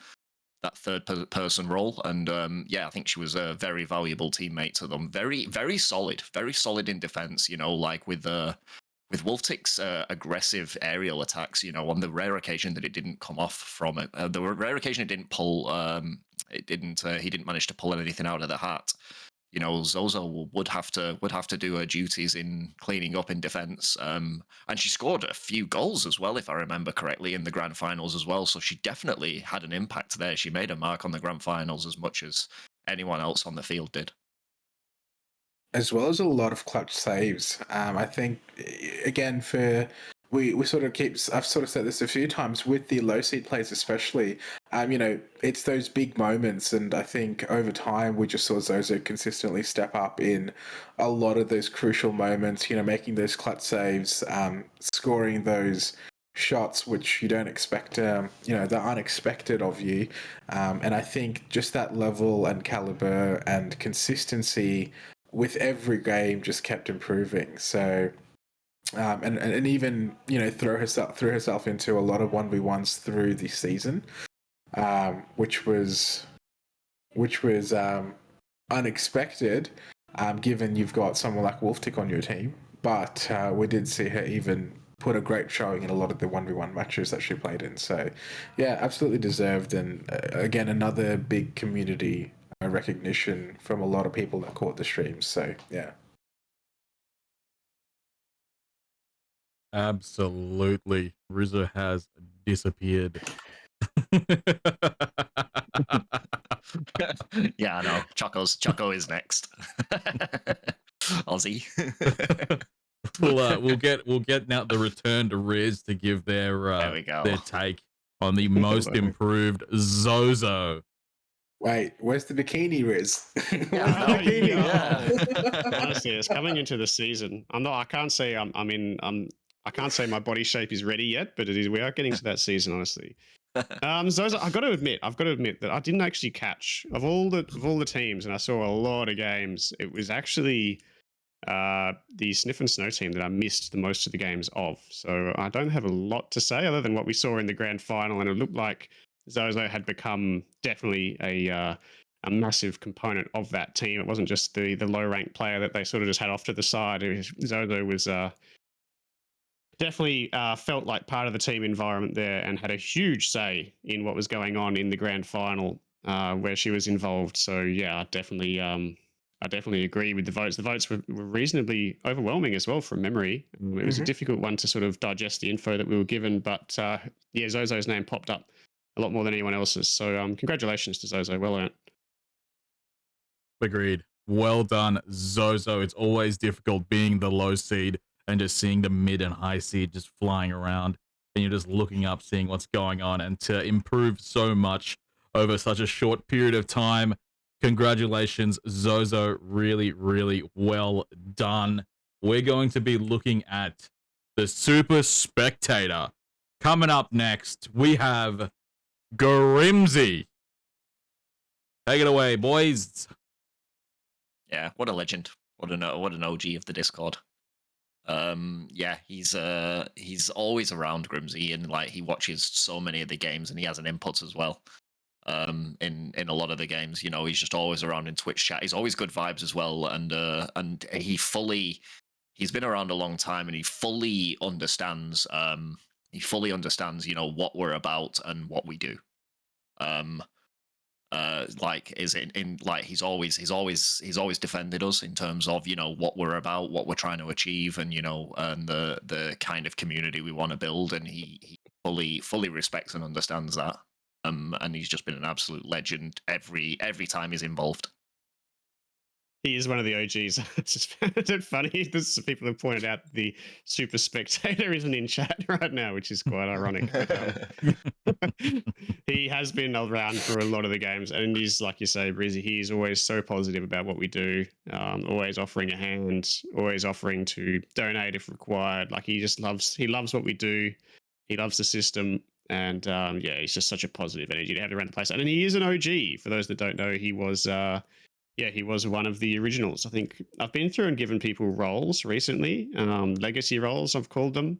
third person role, and I think she was a very valuable teammate to them. Very solid in defense. With Wolftick's aggressive aerial attacks, on the rare occasion that it didn't come off from it, the rare occasion it didn't pull it didn't. He didn't manage to pull anything out of the hat. You know, Zozo would have to do her duties in cleaning up in defence. And she scored a few goals as well, if I remember correctly, in the grand finals as well. So she definitely had an impact there. She made a mark on the grand finals as much as anyone else on the field did. As well as a lot of clutch saves. I think, again, we sort of I've sort of said this a few times with the low seed players, especially. You know, it's those big moments, and I think over time we just saw Zozo consistently step up in a lot of those crucial moments. You know, making those clutch saves, scoring those shots which you don't expect. You know, they're unexpected of you, and I think just that level and caliber and consistency with every game just kept improving. So. And even, you know, threw herself into a lot of 1v1s through the season, which was unexpected, given you've got someone like Wolftick on your team. But we did see her even put a great showing in a lot of the 1v1 matches that she played in. So, yeah, absolutely deserved. And again, another big community recognition from a lot of people that caught the streams. So, yeah. Absolutely. Rizzo has disappeared. Yeah, I know. Choco is next. Aussie. We'll get now the return to Riz to give their take on the most improved Zozo. Wait, where's the bikini, Riz? Honestly, it's coming into the season. I can't say I can't say my body shape is ready yet, but we are getting to that season, honestly. Zozo, I've got to admit that I didn't actually catch of all the teams, and I saw a lot of games. It was actually the Sniff and Snow team that I missed the most of the games of. So I don't have a lot to say other than what we saw in the grand final, and it looked like Zozo had become definitely a massive component of that team. It wasn't just the low ranked player that they sort of just had off to the side. Zozo was definitely felt like part of the team environment there and had a huge say in what was going on in the grand final where she was involved. So yeah, I definitely agree with the votes. The votes were reasonably overwhelming as well from memory. It was a difficult one to sort of digest the info that we were given, but yeah, Zozo's name popped up a lot more than anyone else's. So congratulations to Zozo. Well earned. Agreed. Well done, Zozo. It's always difficult being the low seed and just seeing the mid and high seed just flying around, and you're just looking up, seeing what's going on, and to improve so much over such a short period of time. Congratulations, Zozo. Really, really well done. We're going to be looking at the Super Spectator. Coming up next, we have Grimsy. Take it away, boys. Yeah, what a legend. What an OG of the Discord. Yeah, he's always around, Grimsy, and like he watches so many of the games and he has an input as well. In a lot of the games, you know, he's just always around in Twitch chat. He's always good vibes as well, and he's been around a long time and he fully understands you know what we're about and what we do. Like is in like he's always defended us in terms of, you know, what we're about, what we're trying to achieve, and you know, and the kind of community we want to build, and he fully respects and understands that. And he's just been an absolute legend every time he's involved. He is one of the OGs. It's just funny. There's people have pointed out the Super Spectator isn't in chat right now, which is quite ironic. But, he has been around for a lot of the games, and he's, like you say, Brizzy, he's always so positive about what we do, always offering a hand, always offering to donate if required. Like he loves what we do. He loves the system. And yeah, he's just such a positive energy to have around the place. And he is an OG. For those that don't know, he was he was one of the originals. I think I've been through and given people roles recently, legacy roles I've called them.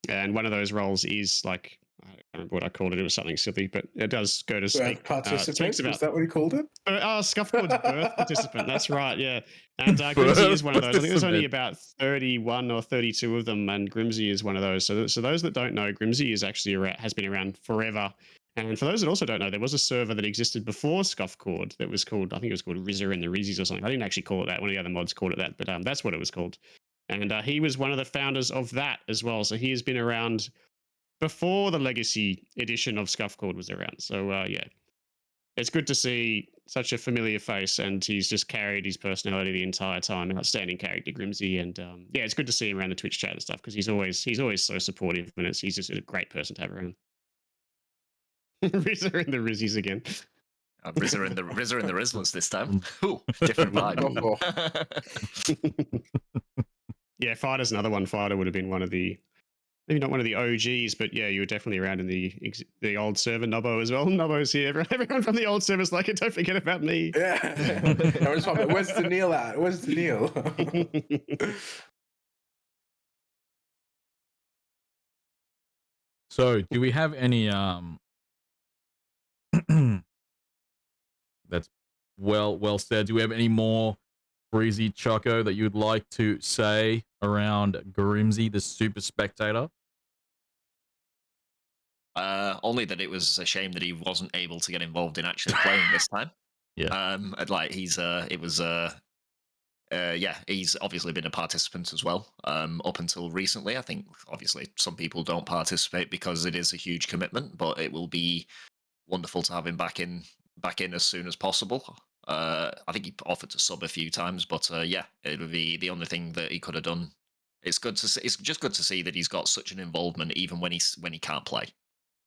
And one of those roles is like, I don't remember what I called it. It was something silly, but it does go to speak. Participant, is that what you called it? SCUFFCORD's birth participant. That's right, yeah. And Grimsy is one of those. I think there's only about 31 or 32 of them, and Grimsy is one of those. So those that don't know, Grimsy is actually has been around forever. And for those that also don't know, there was a server that existed before ScuffCord that was called, I think it was called Rizzer and the Rizzies or something. I didn't actually call it that. One of the other mods called it that, but that's what it was called. And he was one of the founders of that as well. So he has been around before the Legacy edition of ScuffCord was around. So yeah, it's good to see such a familiar face, and he's just carried his personality the entire time. Outstanding character, Grimsy, and yeah, it's good to see him around the Twitch chat and stuff because he's always so supportive, and he's just a great person to have around. Rizzer and the Rizzies again. Rizzer and the Rizzlers this time. Ooh, different vibe. Yeah, Fighter's another one. Fighter would have been one of the, maybe not one of the OGs, but yeah, you were definitely around in the old server. Nobbo as well. Nobbo's here. Everyone from the old server's like, don't forget about me. Yeah. Where's Daniil at? Where's Daniil? So, do we have any that's well said. Do we have any more Breezy Choco that you'd like to say around Grimsy, the super spectator? Only that it was a shame that he wasn't able to get involved in actually playing this time. Yeah. Like he's he's obviously been a participant as well. Up until recently, I think obviously some people don't participate because it is a huge commitment, but it will be wonderful to have him back in as soon as possible. I think he offered to sub a few times, but yeah, it would be the only thing that he could have done. It's good to see. It's just good to see that he's got such an involvement, even when he can't play.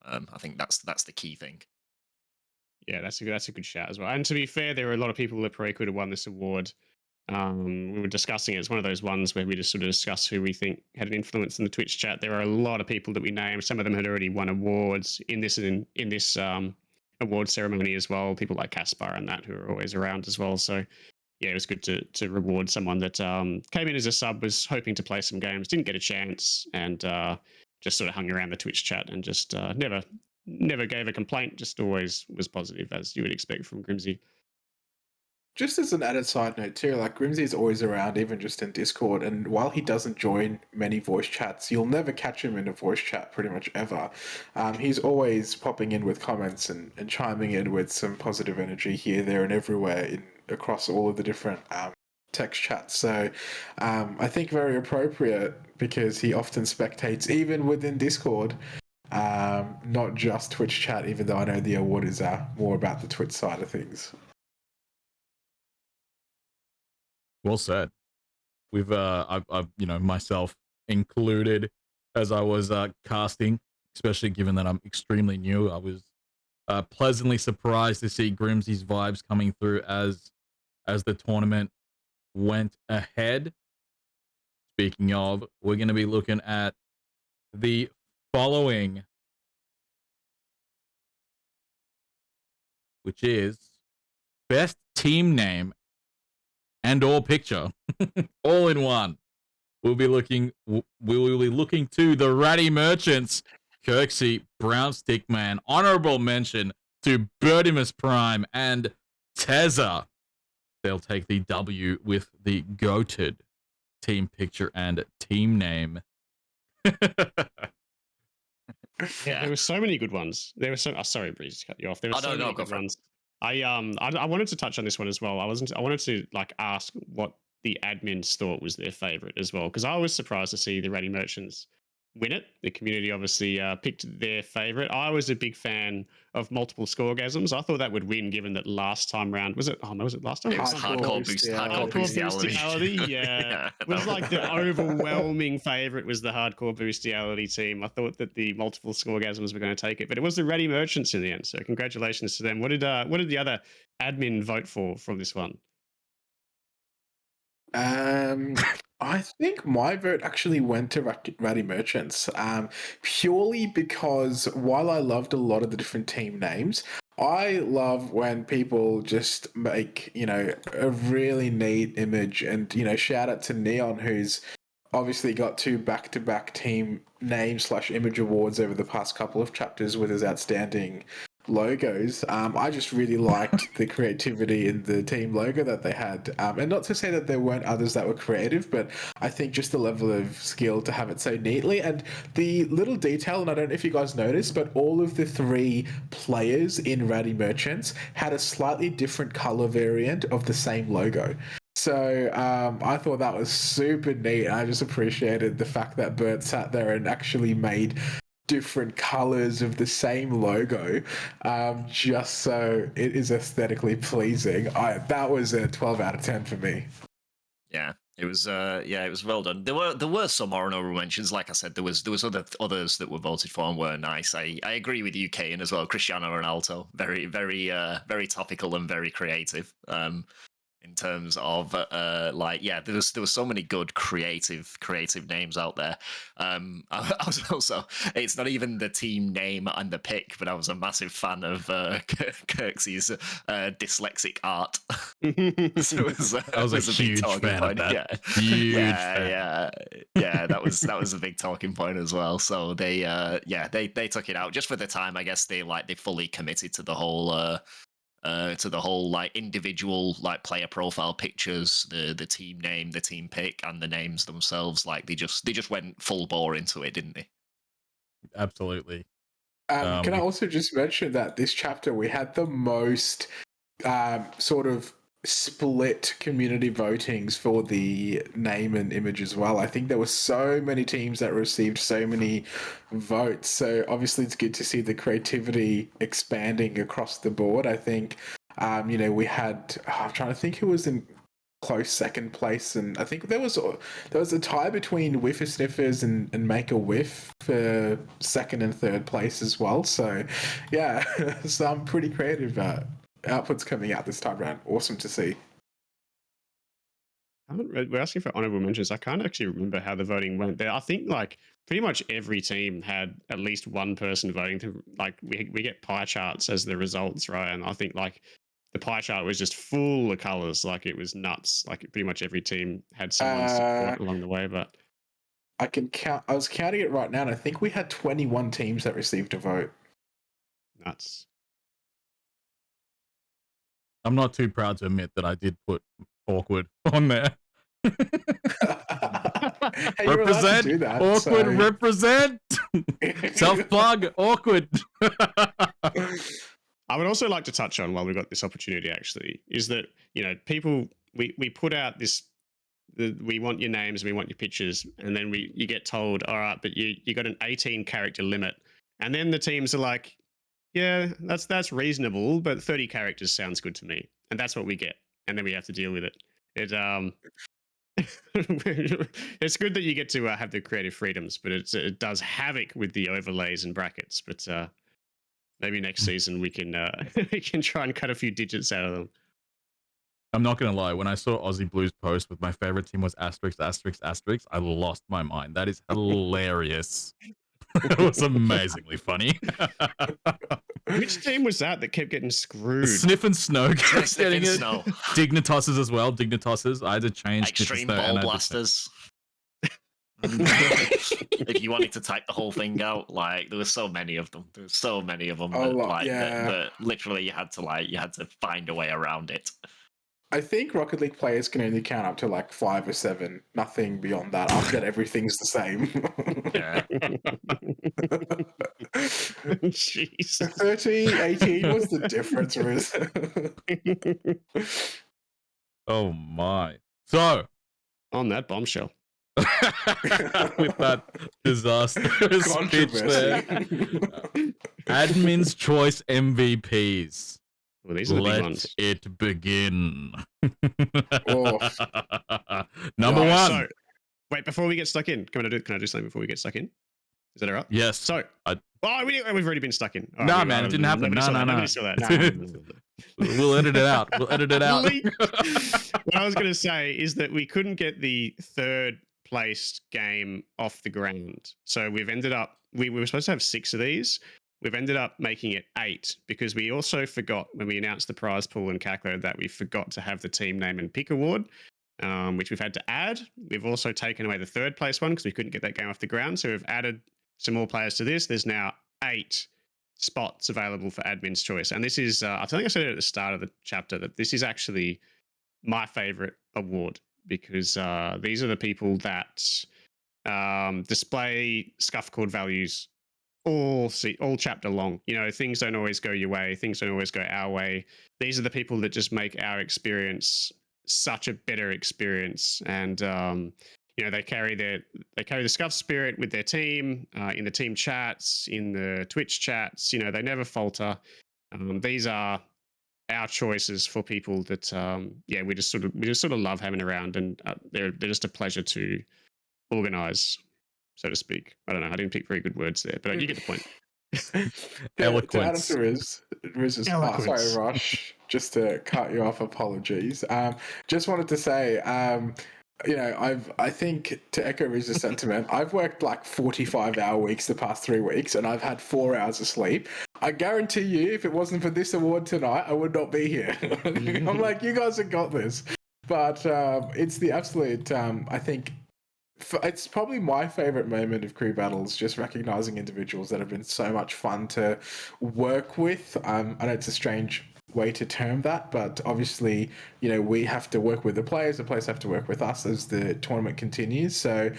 I think that's the key thing. Yeah, that's a good shout as well. And to be fair, there are a lot of people that probably could have won this award. We were discussing it. It's one of those ones where we just sort of discuss who we think had an influence in the Twitch chat. There are a lot of people that we named. Some of them had already won awards in this award ceremony as well. People like Caspar and that who are always around as well. So yeah, it was good to reward someone that came in as a sub, was hoping to play some games, didn't get a chance, and just sort of hung around the Twitch chat and just never gave a complaint. Just always was positive, as you would expect from Grimsy. Just as an added side note too, like Grimsy's always around, even just in Discord, and while he doesn't join many voice chats, you'll never catch him in a voice chat pretty much ever. He's always popping in with comments and chiming in with some positive energy here, there, and everywhere across all of the different text chats. So I think very appropriate because he often spectates even within Discord. Not just Twitch chat, even though I know the award is more about the Twitch side of things. Well said. We've I've myself included as I was casting, especially given that I'm extremely new. I was pleasantly surprised to see Grimsy's vibes coming through as the tournament went ahead. Speaking of, we're going to be looking at the following, which is best team name and or picture all in one. We'll be looking to the Ratty Merchants, Kirksey, Brown Stickman, honorable mention to Birdimus Prime and Tezza. They'll take the W with the goated team picture and team name. Yeah, there were so many good ones. There were so. Oh, sorry, Breeze, to cut you off. There were so many good ones. I wanted to touch on this one as well. I wanted to like ask what the admins thought was their favorite as well, because I was surprised to see the Ratty Merchants win it. The community obviously picked their favorite. I was a big fan of multiple scoregasms. I thought that would win, given that last time round was it last time? It was hardcore boostiality. Yeah, it was like the overwhelming favorite was the hardcore boostiality team. I thought that the multiple scoregasms were going to take it, but it was the Ratty Merchants in the end. So congratulations to them. What did the other admin vote for from this one? I think my vote actually went to Ratty Merchants, purely because while I loved a lot of the different team names, I love when people just make, a really neat image, and, shout out to Neon, who's obviously got 2 back-to-back team name/image awards over the past couple of chapters with his outstanding logos. I just really liked the creativity in the team logo that they had. And not to say that there weren't others that were creative, but I think just the level of skill to have it so neatly and the little detail, and I don't know if you guys noticed, but all of the 3 players in Ratty Merchants had a slightly different color variant of the same logo. So I thought that was super neat. I just appreciated the fact that Bert sat there and actually made different colors of the same logo, just so it is aesthetically pleasing. That was a 12 out of 10 for me. Yeah, it was. Yeah, it was well done. There were some honorable mentions. Like I said, there was others that were voted for and were nice. I agree with you, Kane, as well. Cristiano Ronaldo, very topical and very creative. In terms of like, yeah, there was so many good creative names out there. I was also, it's not even the team name and the pick, but I was a massive fan of Kirksey's dyslexic art. So I was a huge fan of that. Yeah. Huge yeah, fan. yeah. That was a big talking point as well. So they they took it out just for the time. I guess they fully committed to the whole like individual like player profile pictures, the team name, the team pick, and the names themselves. Like they just went full bore into it, didn't they? Absolutely. Can I also just mention that this chapter we had the most sort of split community votings for the name and image as well. I think there were so many teams that received so many votes. So obviously it's good to see the creativity expanding across the board. I think, we had, I'm trying to think who was in close second place, and I think there was a tie between Whiffer Sniffers and Make a Whiff for second and third place as well. So yeah, some pretty creative outputs coming out this time around. Awesome to see. We're asking for honorable mentions. I can't actually remember how the voting went there. I think like pretty much every team had at least one person voting. To like we get pie charts as the results, right? And I think like the pie chart was just full of colors. Like it was nuts. Like pretty much every team had someone's support along the way. But I can count. I was counting it right now, and I think we had 21 teams that received a vote. nuts. I'm not too proud to admit that I did put awkward on there. Hey, you're allowed to do that, awkward, so- represent. Self plug, awkward. I would also like to touch on, while we've got this opportunity, actually, is that people we put out this. We want your names, we want your pictures, and then you get told, all right, but you got an 18 character limit, and then the teams are like, yeah, that's reasonable, but 30 characters sounds good to me, and that's what we get, and then we have to deal with it. It's good that you get to have the creative freedoms, but it does havoc with the overlays and brackets. But maybe next season we can we can try and cut a few digits out of them. I'm not gonna lie. When I saw Aussie Blues post with my favorite team was asterisk, asterisk, asterisk, I lost my mind. That is hilarious. It was amazingly funny. Which team was that kept getting screwed? Sniff and Snow kept getting it. Snow. Dignitosses as well. Dignitosses. I had to change Extreme Sniff and Snow, ball blasters. If you wanted to type the whole thing out, like there were so many of them. There were so many of them. That literally you had to find a way around it. I think Rocket League players can only count up to like 5 or 7. Nothing beyond that. After that, everything's the same. Yeah. Jeez. 13, 18, what's the difference, Riz? Oh my. So On that bombshell. with that disastrous pitch there. Admin's Choice MVPs. Well, these are the big ones. Let it begin. Oof. Number one. So, wait, before we get stuck in, can I do something before we get stuck in? Is that all right? Yes. So, we've already been stuck in. All Nah, right, man, it didn't happen. No. Nobody saw that. No. We'll edit it out. We'll edit it out. What I was going to say is that we couldn't get the third placed game off the ground. So we've ended up, we were supposed to have 6 of these. We've ended up making it 8 because we also forgot when we announced the prize pool and calculated that we forgot to have the team name and pick award, which we've had to add. We've also taken away the third place one because we couldn't get that game off the ground. So we've added some more players to this. There's now 8 spots available for admin's choice. And this is, I think I said it at the start of the chapter, that this is actually my favorite award, because these are the people that display SCUFFCORD values all chapter long. You know, things don't always go your way, things don't always go our way. These are the people that just make our experience such a better experience. And you know, they carry the Scuff spirit with their team, in the team chats, in the Twitch chats. You know, they never falter. These are our choices for people that yeah, we just sort of love having around, and they're just a pleasure to organize, so to speak. I don't know, I didn't pick very good words there, but you get the point. Eloquence. To add to Riz's, oh, sorry, Eloquence. Rosh, just to cut you off, apologies. Just wanted to say, you know, I think, to echo Riz's sentiment, I've worked like 45-hour weeks the past 3 weeks, and I've had 4 hours of sleep. I guarantee you, if it wasn't for this award tonight, I would not be here. I'm like, you guys have got this. But it's the absolute, I think, it's probably my favorite moment of crew battles, just recognizing individuals that have been so much fun to work with. I know it's a strange way to term that, but obviously, you know, we have to work with the players have to work with us as the tournament continues. So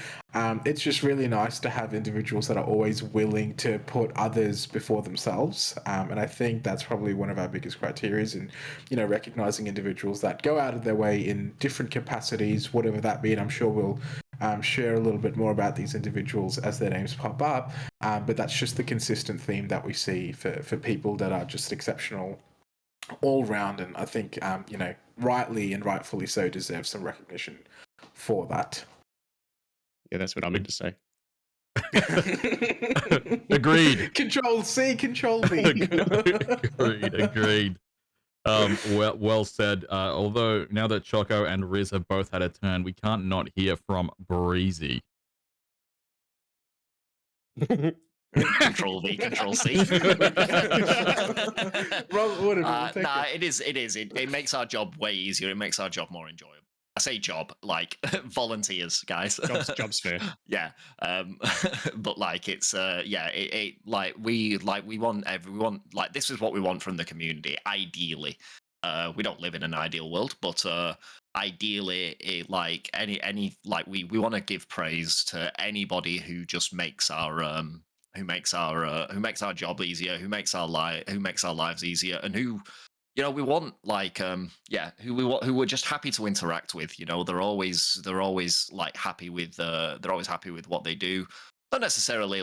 it's just really nice to have individuals that are always willing to put others before themselves. And I think that's probably one of our biggest criteria, in, you know, recognizing individuals that go out of their way in different capacities, whatever that be. And I'm sure we'll share a little bit more about these individuals as their names pop up. But that's just the consistent theme that we see for people that are just exceptional all round. And I think, you know, rightly and rightfully so, deserve some recognition for that. Yeah, that's what I meant to say. Agreed. Control C, Control V. Agreed. Well said. Although now that Choco and Riz have both had a turn, we can't not hear from Breezy. Control V, Control C. Nah, it is. It makes our job way easier. It makes our job more enjoyable. I say job, like volunteers, guys. Job's fair. Yeah. But like it's we want like, this is what we want from the community. Ideally, we don't live in an ideal world, but ideally, we want to give praise to anybody who just makes our who makes our job easier, who makes our lives easier, and who, you know, we want, like, who we're just happy to interact with. You know, they're always like happy with what they do. Not necessarily,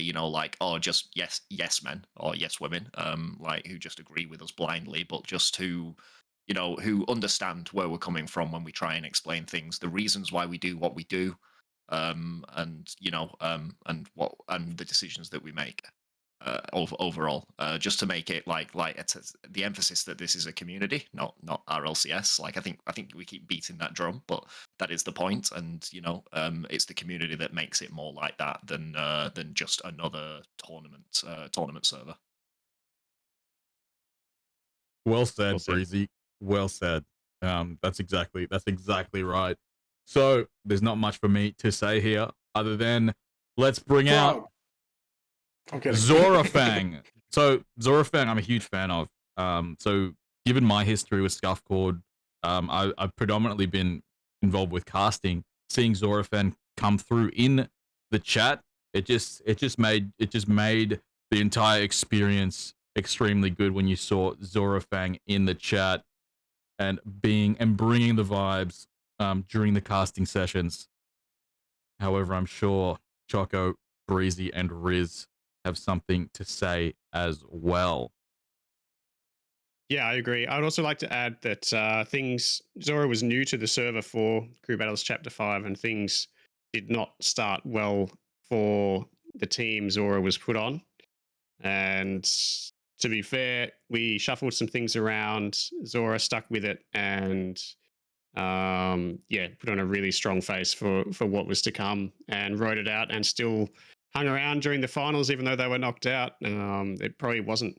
you know, like, oh, just yes men or yes women, like, who just agree with us blindly, but just who, you know, who understand where we're coming from when we try and explain things, the reasons why we do what we do, and, you know, and the decisions that we make. Overall, just to make it like it's the emphasis that this is a community, not RLCS. Like, I think we keep beating that drum, but that is the point. And, you know, it's the community that makes it more like that than just another tournament server. Well said, Breezy. Well said. That's exactly right. So there's not much for me to say here other than let's bring out Zorafang. So Zorafang, I'm a huge fan of. So given my history with SCUFFCORD, I've predominantly been involved with casting. Seeing Zorafang come through in the chat, it just made the entire experience extremely good when you saw Zorafang in the chat and bringing the vibes during the casting sessions. However, I'm sure Choco, Breezy, and Riz have something to say as well. Yeah, I agree. I'd also like to add that Zora was new to the server for Crew Battles Chapter 5, and things did not start well for the team Zora was put on. And to be fair, we shuffled some things around. Zora stuck with it and put on a really strong face for what was to come, and rode it out, and still hung around during the finals, even though they were knocked out. It probably wasn't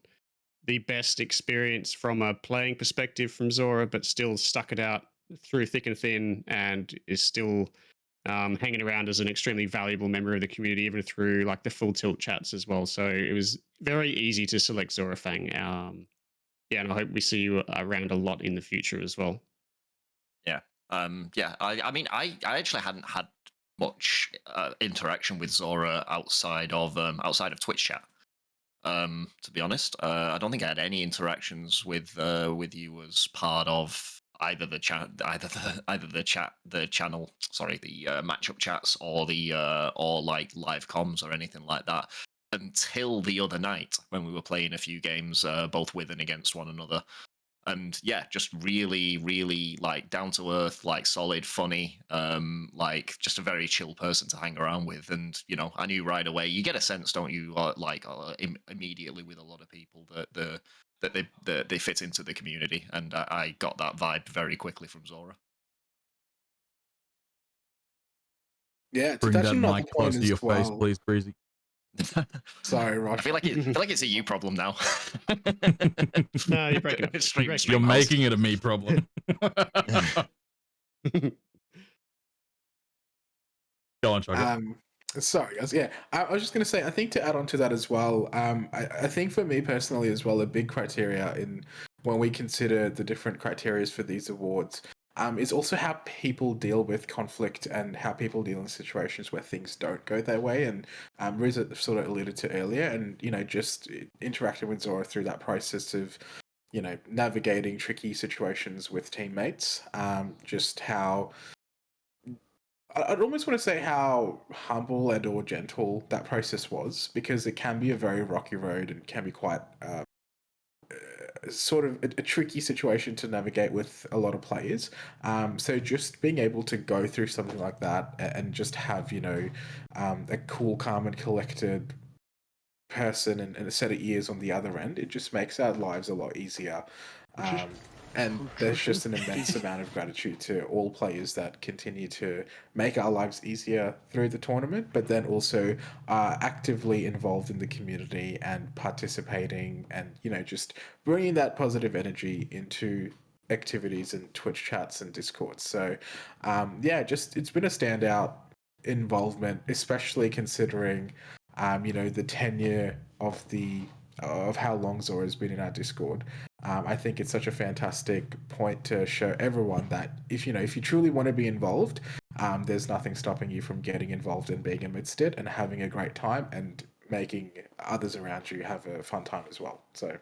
the best experience from a playing perspective from Zora, but still stuck it out through thick and thin, and is still hanging around as an extremely valuable member of the community, even through like the full tilt chats as well. So it was very easy to select Zora Fang. Yeah, and I hope we see you around a lot in the future as well. Yeah. Yeah. I mean, I actually hadn't had much interaction with Zora outside of Twitch chat. To be honest, I don't think I had any interactions with you as part of either the chat, the channel, sorry, the matchup chats, or the or like live comms or anything like that until the other night when we were playing a few games, both with and against one another. And yeah, just really, really like down to earth, like solid, funny, like just a very chill person to hang around with. And you know, I knew right away. You get a sense, don't you, immediately with a lot of people that they fit into the community, and I got that vibe very quickly from Zora. Yeah, to Bring touch that on another mic point close to your as well. face, please, Breezy. Sorry, I Rosh. feel like it's a you problem now. No, you're breaking up. You're making it a me problem. Go on, Chugga. Sorry, guys. Yeah, I was just going to say, I think to add on to that as well, I think for me personally as well, a big criteria in when we consider the different criterias for these awards is also how people deal with conflict and how people deal in situations where things don't go their way. And Riza sort of alluded to earlier, and, you know, just interacting with Zora through that process of, you know, navigating tricky situations with teammates, just how I'd almost want to say how humble and or gentle that process was, because it can be a very rocky road and can be quite sort of a tricky situation to navigate with a lot of players. So just being able to go through something like that and just have, you know, a cool, calm and collected person and a set of ears on the other end, it just makes our lives a lot easier. And there's just an immense amount of gratitude to all players that continue to make our lives easier through the tournament, but then also are actively involved in the community and participating and, you know, just bringing that positive energy into activities and Twitch chats and Discord. So, yeah, just it's been a standout involvement, especially considering, you know, the tenure of how long Zora has been in our Discord. I think it's such a fantastic point to show everyone that if you truly want to be involved, there's nothing stopping you from getting involved and being amidst it and having a great time and making others around you have a fun time as well. So.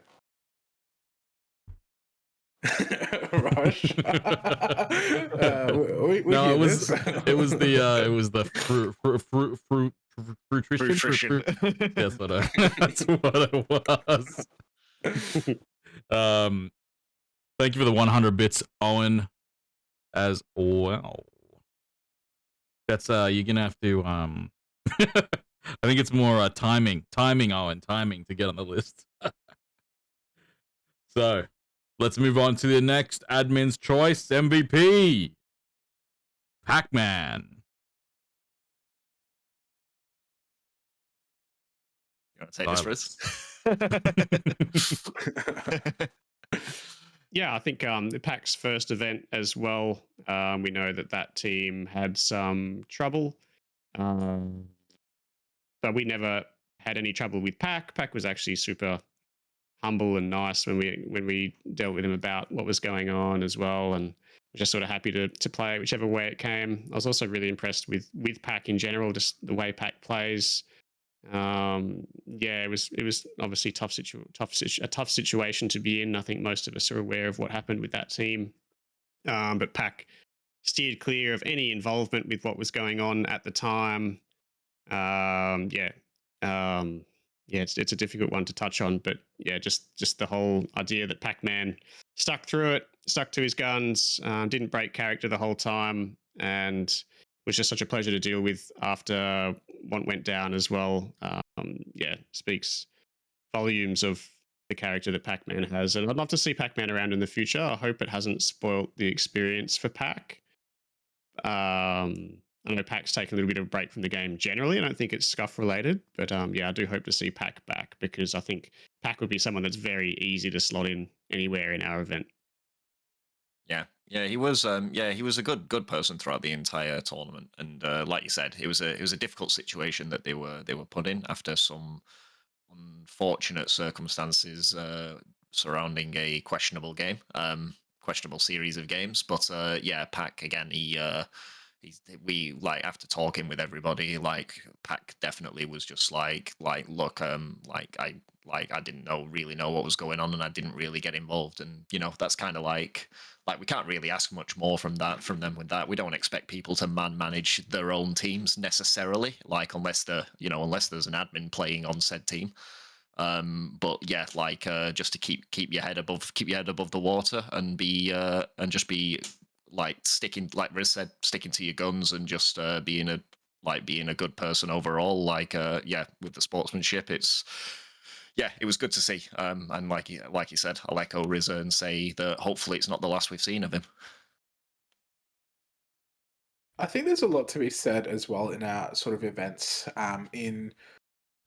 Rush. No, it was the fruition. That's what it was. Thank you for the 100 bits, Owen, as well. That's you're gonna have to I think it's more timing, Owen, timing to get on the list. So let's move on to the next admin's choice MVP, Pac-Man. You want to take this, Frizz? Yeah, I think the PAC's first event as well. We know that team had some trouble, but we never had any trouble with PAC. PAC was actually super humble and nice when we dealt with him about what was going on as well, and just sort of happy to play whichever way it came. I was also really impressed with PAC in general, just the way PAC plays. Yeah, it was obviously a tough situation to be in. I think most of us are aware of what happened with that team, but PAC steered clear of any involvement with what was going on at the time. Yeah, it's a difficult one to touch on, but yeah, just the whole idea that Pac-Man stuck through it, stuck to his guns, didn't break character the whole time, and was just such a pleasure to deal with after what went down as well. Yeah, speaks volumes of the character that Pac-Man has, and I'd love to see Pac-Man around in the future. I hope it hasn't spoilt the experience for Pac. I know Pac's taken a little bit of a break from the game generally. I don't think it's Scuff related, but yeah, I do hope to see Pac back, because I think Pac would be someone that's very easy to slot in anywhere in our event. Yeah, Yeah, he was. Yeah, he was a good person throughout the entire tournament, and like you said, it was a difficult situation that they were put in after some unfortunate circumstances surrounding a questionable game, questionable series of games. But yeah, Pac again, we like after talking with everybody, like Pac definitely was just like look, I didn't really know what was going on, and I didn't really get involved, and that's kind of like we can't really ask much more from them with that. We don't expect people to manage their own teams necessarily, like unless there's an admin playing on said team. But yeah, like just to keep your head above the water and be and just be like sticking, like Riz said, sticking to your guns and just being a good person overall. Like yeah, with the sportsmanship, it was good to see. And like you said, I'll echo Riz and say that hopefully it's not the last we've seen of him. I think there's a lot to be said as well in our sort of events. In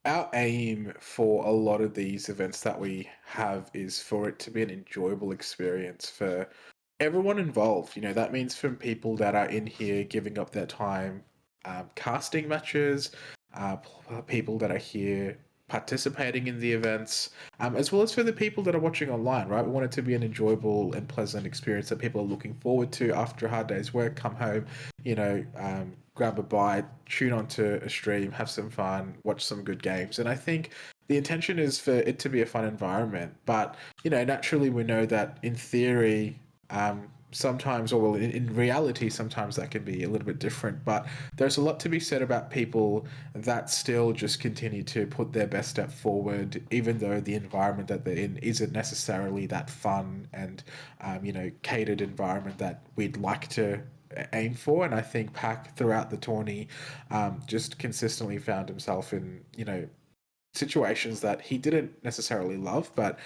our aim for a lot of these events that we have is for it to be an enjoyable experience for everyone involved. That means from people that are in here giving up their time casting matches, people that are here participating in the events, as well as for the people that are watching online, right? We want it to be an enjoyable and pleasant experience that people are looking forward to after a hard day's work, come home, grab a bite, tune onto a stream, have some fun, watch some good games. And I think the intention is for it to be a fun environment. But, naturally we know that in theory, sometimes, or well, in reality, sometimes that can be a little bit different. But there's a lot to be said about people that still just continue to put their best step forward, even though the environment that they're in isn't necessarily that fun and, catered environment that we'd like to aim for. And I think Pac throughout the tourney just consistently found himself in, situations that he didn't necessarily love, but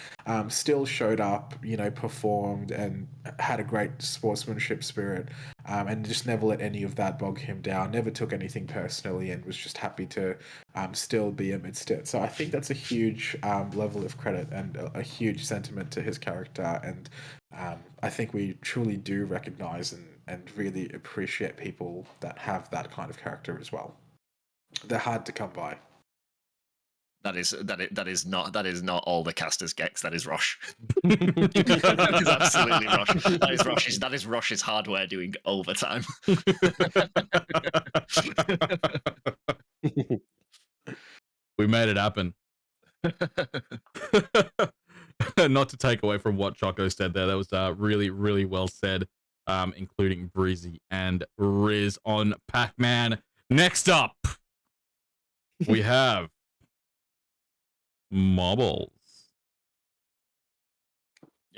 still showed up, performed and had a great sportsmanship spirit, and just never let any of that bog him down, never took anything personally, and was just happy to still be amidst it. So I think that's a huge level of credit and a huge sentiment to his character. And I think we truly do recognize and really appreciate people that have that kind of character as well. They're hard to come by. That is not all the casters Gex. That is Rosh. That is absolutely Rosh. That is Rosh's hardware doing overtime. We made it happen. Not to take away from what Choco said there, that was really, really well said, including Breezy and Riz on Pac-Man. Next up, we have Mobbles.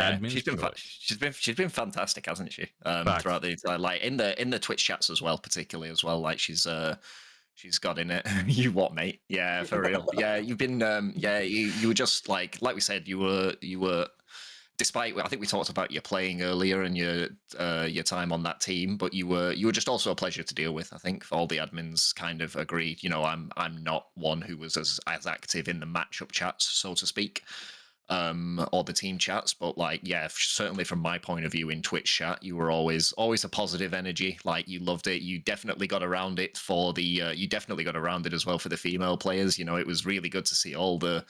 Yeah, she's been fantastic, hasn't she? Throughout the entire, like in the Twitch chats as well, particularly as well. Like she's got in it. You what, mate? Yeah, for real. Yeah, you've been you were just like we said, you were. Despite, I think we talked about you playing earlier and your time on that team, but you were just also a pleasure to deal with. I think all the admins kind of agreed. I'm not one who was as active in the matchup chats, so to speak, or the team chats, but like, yeah, certainly from my point of view in Twitch chat, you were always a positive energy. Like, you loved it. You definitely got around it as well for the female players. It was really good to see all the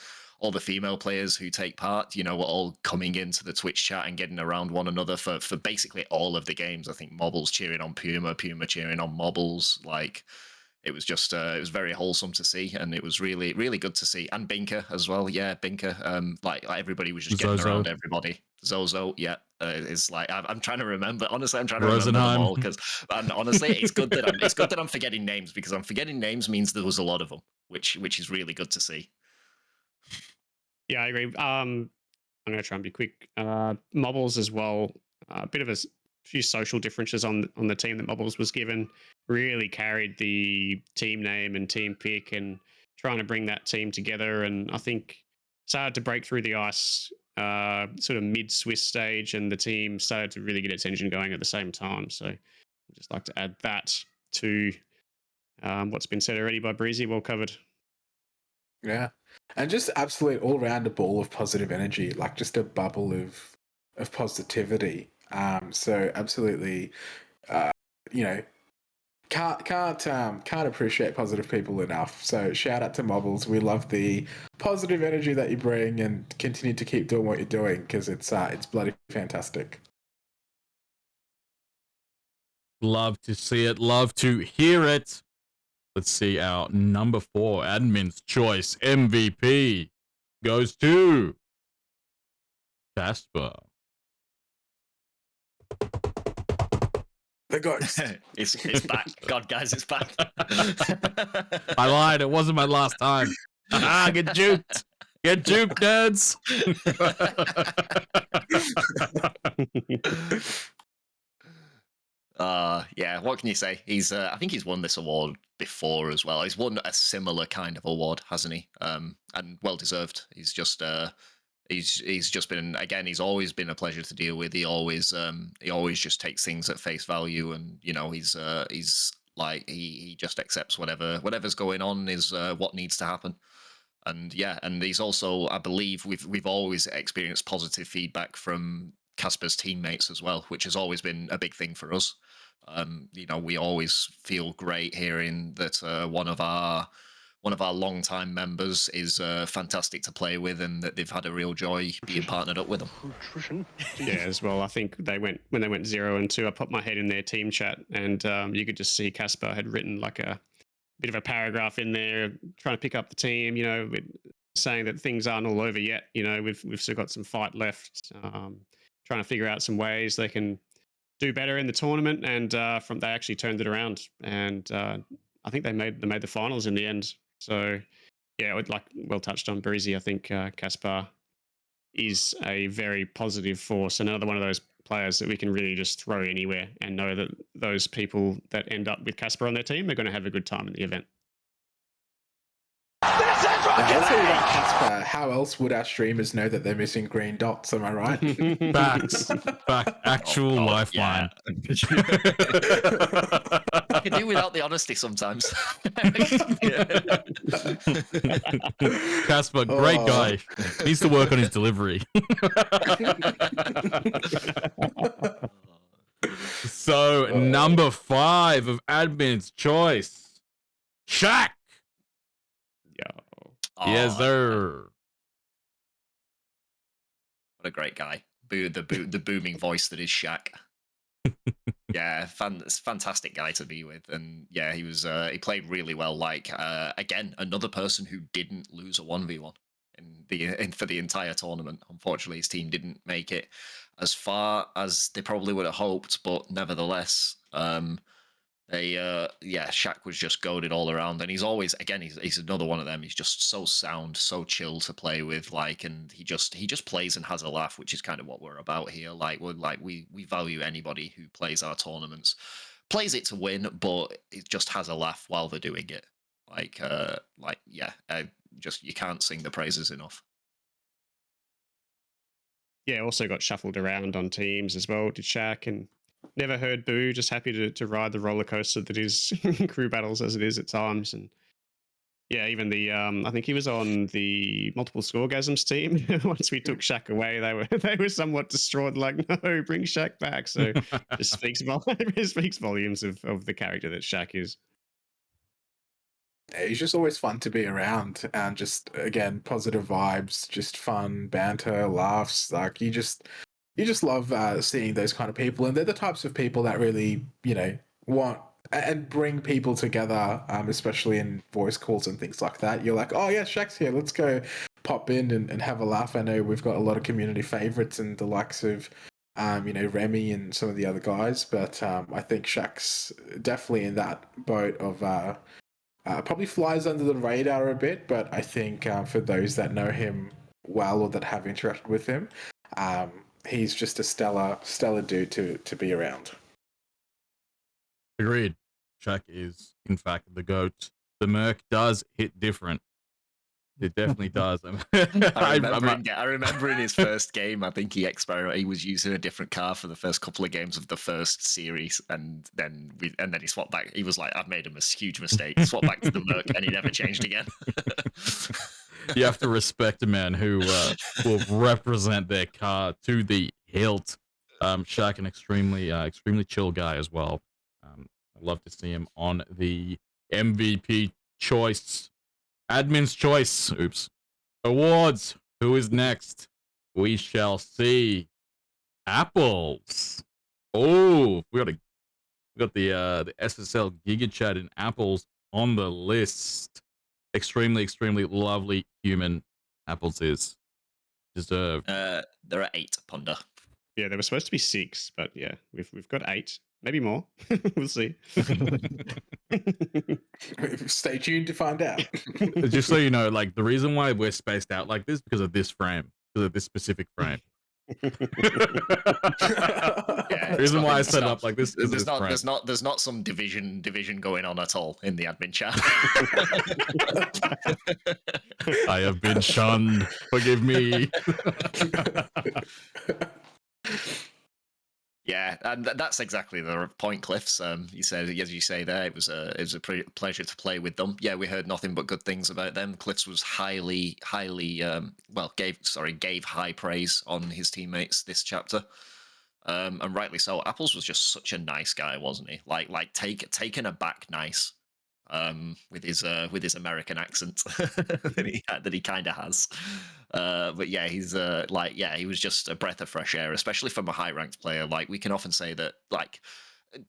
female players who take part, were all coming into the Twitch chat and getting around one another for basically all of the games. I think Mobbles cheering on Puma cheering on Mobbles. Like, it was just it was very wholesome to see, and it was really, really good to see. And Binker as well. Yeah, Binker. Like everybody was just getting around everybody. Zozo, yeah. It's like I'm trying to remember. Honestly, I'm trying to remember them all, because, and honestly, it's good that I'm forgetting names, because I'm forgetting names means there was a lot of them, which is really good to see. Yeah, I agree. I'm going to try and be quick. Mobbles as well. A bit of a few social differences on the team that Mobbles was given. Really carried the team name and team pick, and trying to bring that team together. And I think started to break through the ice sort of mid-Swiss stage, and the team started to really get its engine going at the same time. So I'd just like to add that to what's been said already by Breezy. Well covered. Yeah. And just absolute all round a ball of positive energy, like just a bubble of positivity. So absolutely, you know, can't appreciate positive people enough. So shout out to Mobbles. We love the positive energy that you bring, and continue to keep doing what you're doing, because it's bloody fantastic. Love to see it. Love to hear it. Let's see, our number 4 admin's choice MVP goes to Casper. The ghost. It's back. God, guys, it's back. I lied. It wasn't my last time. Get juked. Get juked, nerds. Yeah, what can you say? He's I think he's won this award before as well. He's won a similar kind of award, hasn't he? And well deserved. He's just been, again, he's always been a pleasure to deal with. He always just takes things at face value, and you know, he's like he just accepts whatever's going on is what needs to happen. And yeah, and he's also, I believe we've always experienced positive feedback from Casper's teammates as well, which has always been a big thing for us. You know, we always feel great hearing that one of our long-time members is fantastic to play with, and that they've had a real joy being partnered up with them. Yeah, as well. I think when they went 0 and 2, I popped my head in their team chat, and you could just see Casper had written like a bit of a paragraph in there, trying to pick up the team. You know, saying that things aren't all over yet. You know, we've still got some fight left. Trying to figure out some ways they can do better in the tournament, and they actually turned it around, and I think they made the finals in the end. So yeah, like well touched on Breezy, I think Caspar is a very positive force, and another one of those players that we can really just throw anywhere and know that those people that end up with Caspar on their team are going to have a good time in the event. I'll tell you about Casper. How else would our streamers know that they're missing green dots? Am I right? Facts. Actual lifeline. Yeah. I can do without the honesty sometimes. Casper, great guy. Needs to work on his delivery. So, number 5 of admin's choice, Shaq. Yes, sir. What a great guy. The booming voice that is Shaq. Yeah, fantastic guy to be with, and yeah, he played really well. Like again, another person who didn't lose a 1v1 for the entire tournament. Unfortunately, his team didn't make it as far as they probably would have hoped, but nevertheless, Shaq was just goated all around, and he's always, again, he's another one of them. He's just so sound, so chill to play with, like, and he just plays and has a laugh, which is kind of what we're about here. Like, we value anybody who plays our tournaments, plays it to win, but it just has a laugh while they're doing it. Just you can't sing the praises enough. Yeah, also got shuffled around on teams as well, did Shaq, and never heard boo, just happy to ride the roller coaster that is crew battles as it is at times. And yeah, even the I think he was on the multiple scoregasms team. Once we took Shaq away, they were somewhat distraught, like, no, bring Shaq back. So it speaks volumes of the character that Shaq is. Yeah, he's just always fun to be around, and just, again, positive vibes, just fun banter, laughs. Like, you just love seeing those kind of people, and they're the types of people that really, you know, want and bring people together, especially in voice calls and things like that. You're like, oh yeah, Shaq's here, let's go pop in and have a laugh. I know we've got a lot of community favorites and the likes of Remy and some of the other guys, but I think Shaq's definitely in that boat of probably flies under the radar a bit, but I think for those that know him well or that have interacted with him, he's just a stellar dude to be around. Agreed. Shaq is, in fact, the GOAT. The Merc does hit different. It definitely does. I remember in his first game, I think he was using a different car for the first couple of games of the first series, and then he swapped back. He was like, "I've made a huge mistake." Swapped back to the Merc, and he never changed again. You have to respect a man who will represent their car to the hilt. Shaq, an extremely chill guy as well. I'd love to see him on the MVP choice, admin's choice. Oops. Awards. Who is next? We shall see. Apples. Oh, we got the SSL Giga Chat in Apples on the list. Extremely lovely human. Apples is deserved. There are 8, Ponder. Yeah, there were supposed to be 6, but yeah, we've got 8, maybe more. We'll see. Stay tuned to find out. Just so you know, like the reason why we're spaced out like this because of this frame, because of this specific frame. Yeah, reason why I set up like this is there's not some division going on at all in the admin chat. I have been shunned. Forgive me. Yeah, and that's exactly the point, Cliffs. You said, as you say there, it was a pleasure to play with them. Yeah, we heard nothing but good things about them. Cliffs was gave high praise on his teammates this chapter, and rightly so. Apples was just such a nice guy, wasn't he? Like taken aback nice, with his American accent that he kind of has. But yeah, he's he was just a breath of fresh air, especially from a high ranked player. Like we can often say that, like,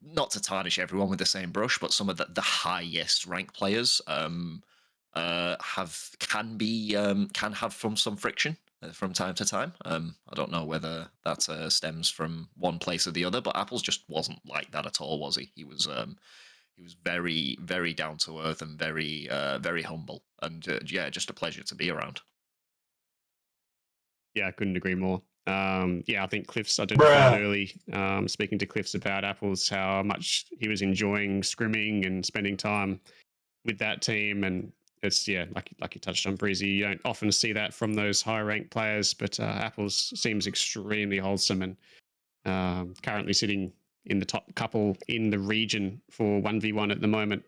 not to tarnish everyone with the same brush, but some of the highest ranked players can have some friction from time to time. I don't know whether that stems from one place or the other, but Apples just wasn't like that at all, was he? He was very, very down to earth and very humble, and just a pleasure to be around. Yeah, I couldn't agree more. I think Cliffs identified early, speaking to Cliffs about Apples, how much he was enjoying scrimming and spending time with that team. And it's, like you touched on, Breezy, you don't often see that from those high-ranked players, but Apples seems extremely wholesome and currently sitting in the top couple in the region for 1v1 at the moment.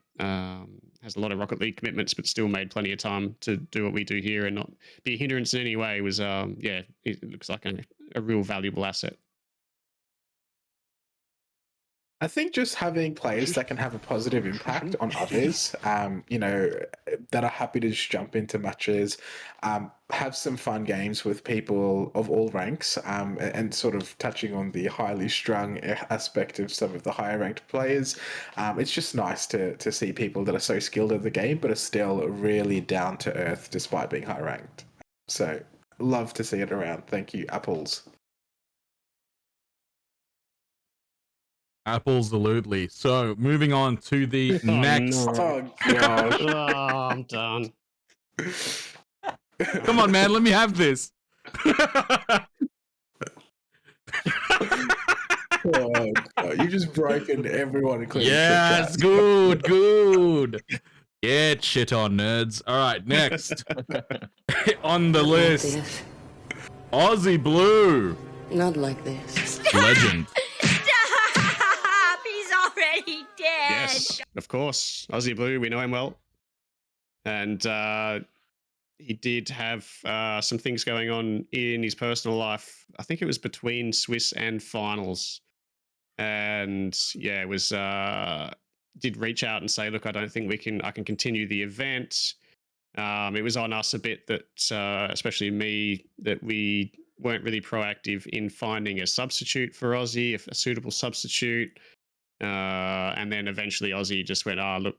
Has a lot of Rocket League commitments, but still made plenty of time to do what we do here and not be a hindrance in any way. Was it looks like a real valuable asset. I think just having players that can have a positive impact on others, that are happy to just jump into matches, have some fun games with people of all ranks, and sort of touching on the highly strung aspect of some of the higher ranked players. It's just nice to see people that are so skilled at the game, but are still really down to earth despite being high ranked. So love to see it around. Thank you, Apples. Absolutely. So moving on to the next. No. Oh gosh. I'm done. Come on, man. Let me have this. Oh, God. You've just broken everyone, including Yes, good. Get shit on, nerds. All right, next on the list, Aussie Blue. Not like this. Legend. Stop! He's already dead. Yes, of course. Aussie Blue, we know him well. And he did have some things going on in his personal life. I think it was between Swiss and finals. And yeah, it was did reach out and say, look, I don't think I can continue the event. It was on us a bit that, especially me, that we weren't really proactive in finding a substitute for Aussie, a suitable substitute. And then eventually Aussie just went, look,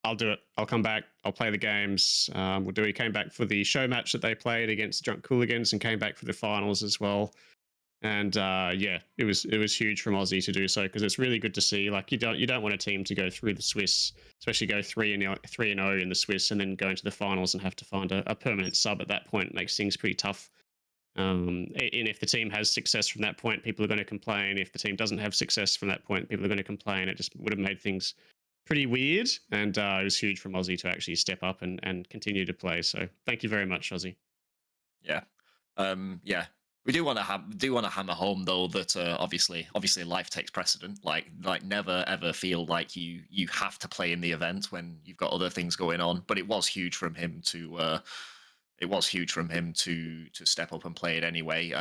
I'll do it. I'll come back. I'll play the games. He came back for the show match that they played against Drunk Cooligans and came back for the finals as well. And it was huge from Aussie to do so, because it's really good to see. Like you don't want a team to go through the Swiss, especially go 3-0 in the Swiss, and then go into the finals and have to find a permanent sub at that point. It makes things pretty tough. And if the team has success from that point, people are going to complain. If the team doesn't have success from that point, people are going to complain. It just would have made things pretty weird, and it was huge from Aussie to actually step up and continue to play. So thank you very much, Aussie. Yeah. We do want to hammer home though that obviously life takes precedent. Like never ever feel like you have to play in the event when you've got other things going on. But it was huge from him to it was huge from him to step up and play it anyway.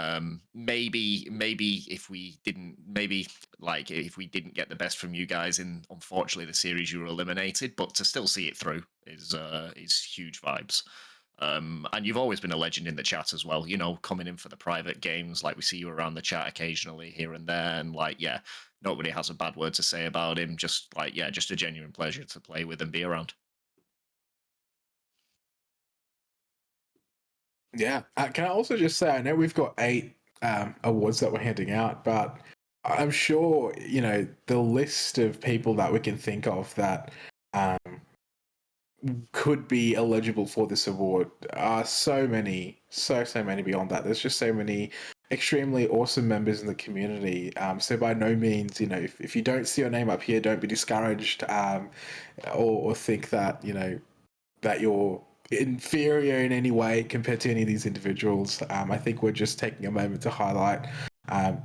Maybe if we didn't, if we didn't get the best from you guys in, unfortunately, the series, you were eliminated. But to still see it through is huge vibes. And you've always been a legend in the chat as well. You know, coming in for the private games, like we see you around the chat occasionally here and there, and nobody has a bad word to say about him. Just just a genuine pleasure to play with and be around. Yeah. Can I also just say, I know we've got 8 awards that we're handing out, but I'm sure, you know, the list of people that we can think of that could be eligible for this award are so many beyond that. There's just so many extremely awesome members in the community. So by no means, you know, if you don't see your name up here, don't be discouraged or think that, you know, that you're inferior in any way compared to any of these individuals. I think we're just taking a moment to highlight,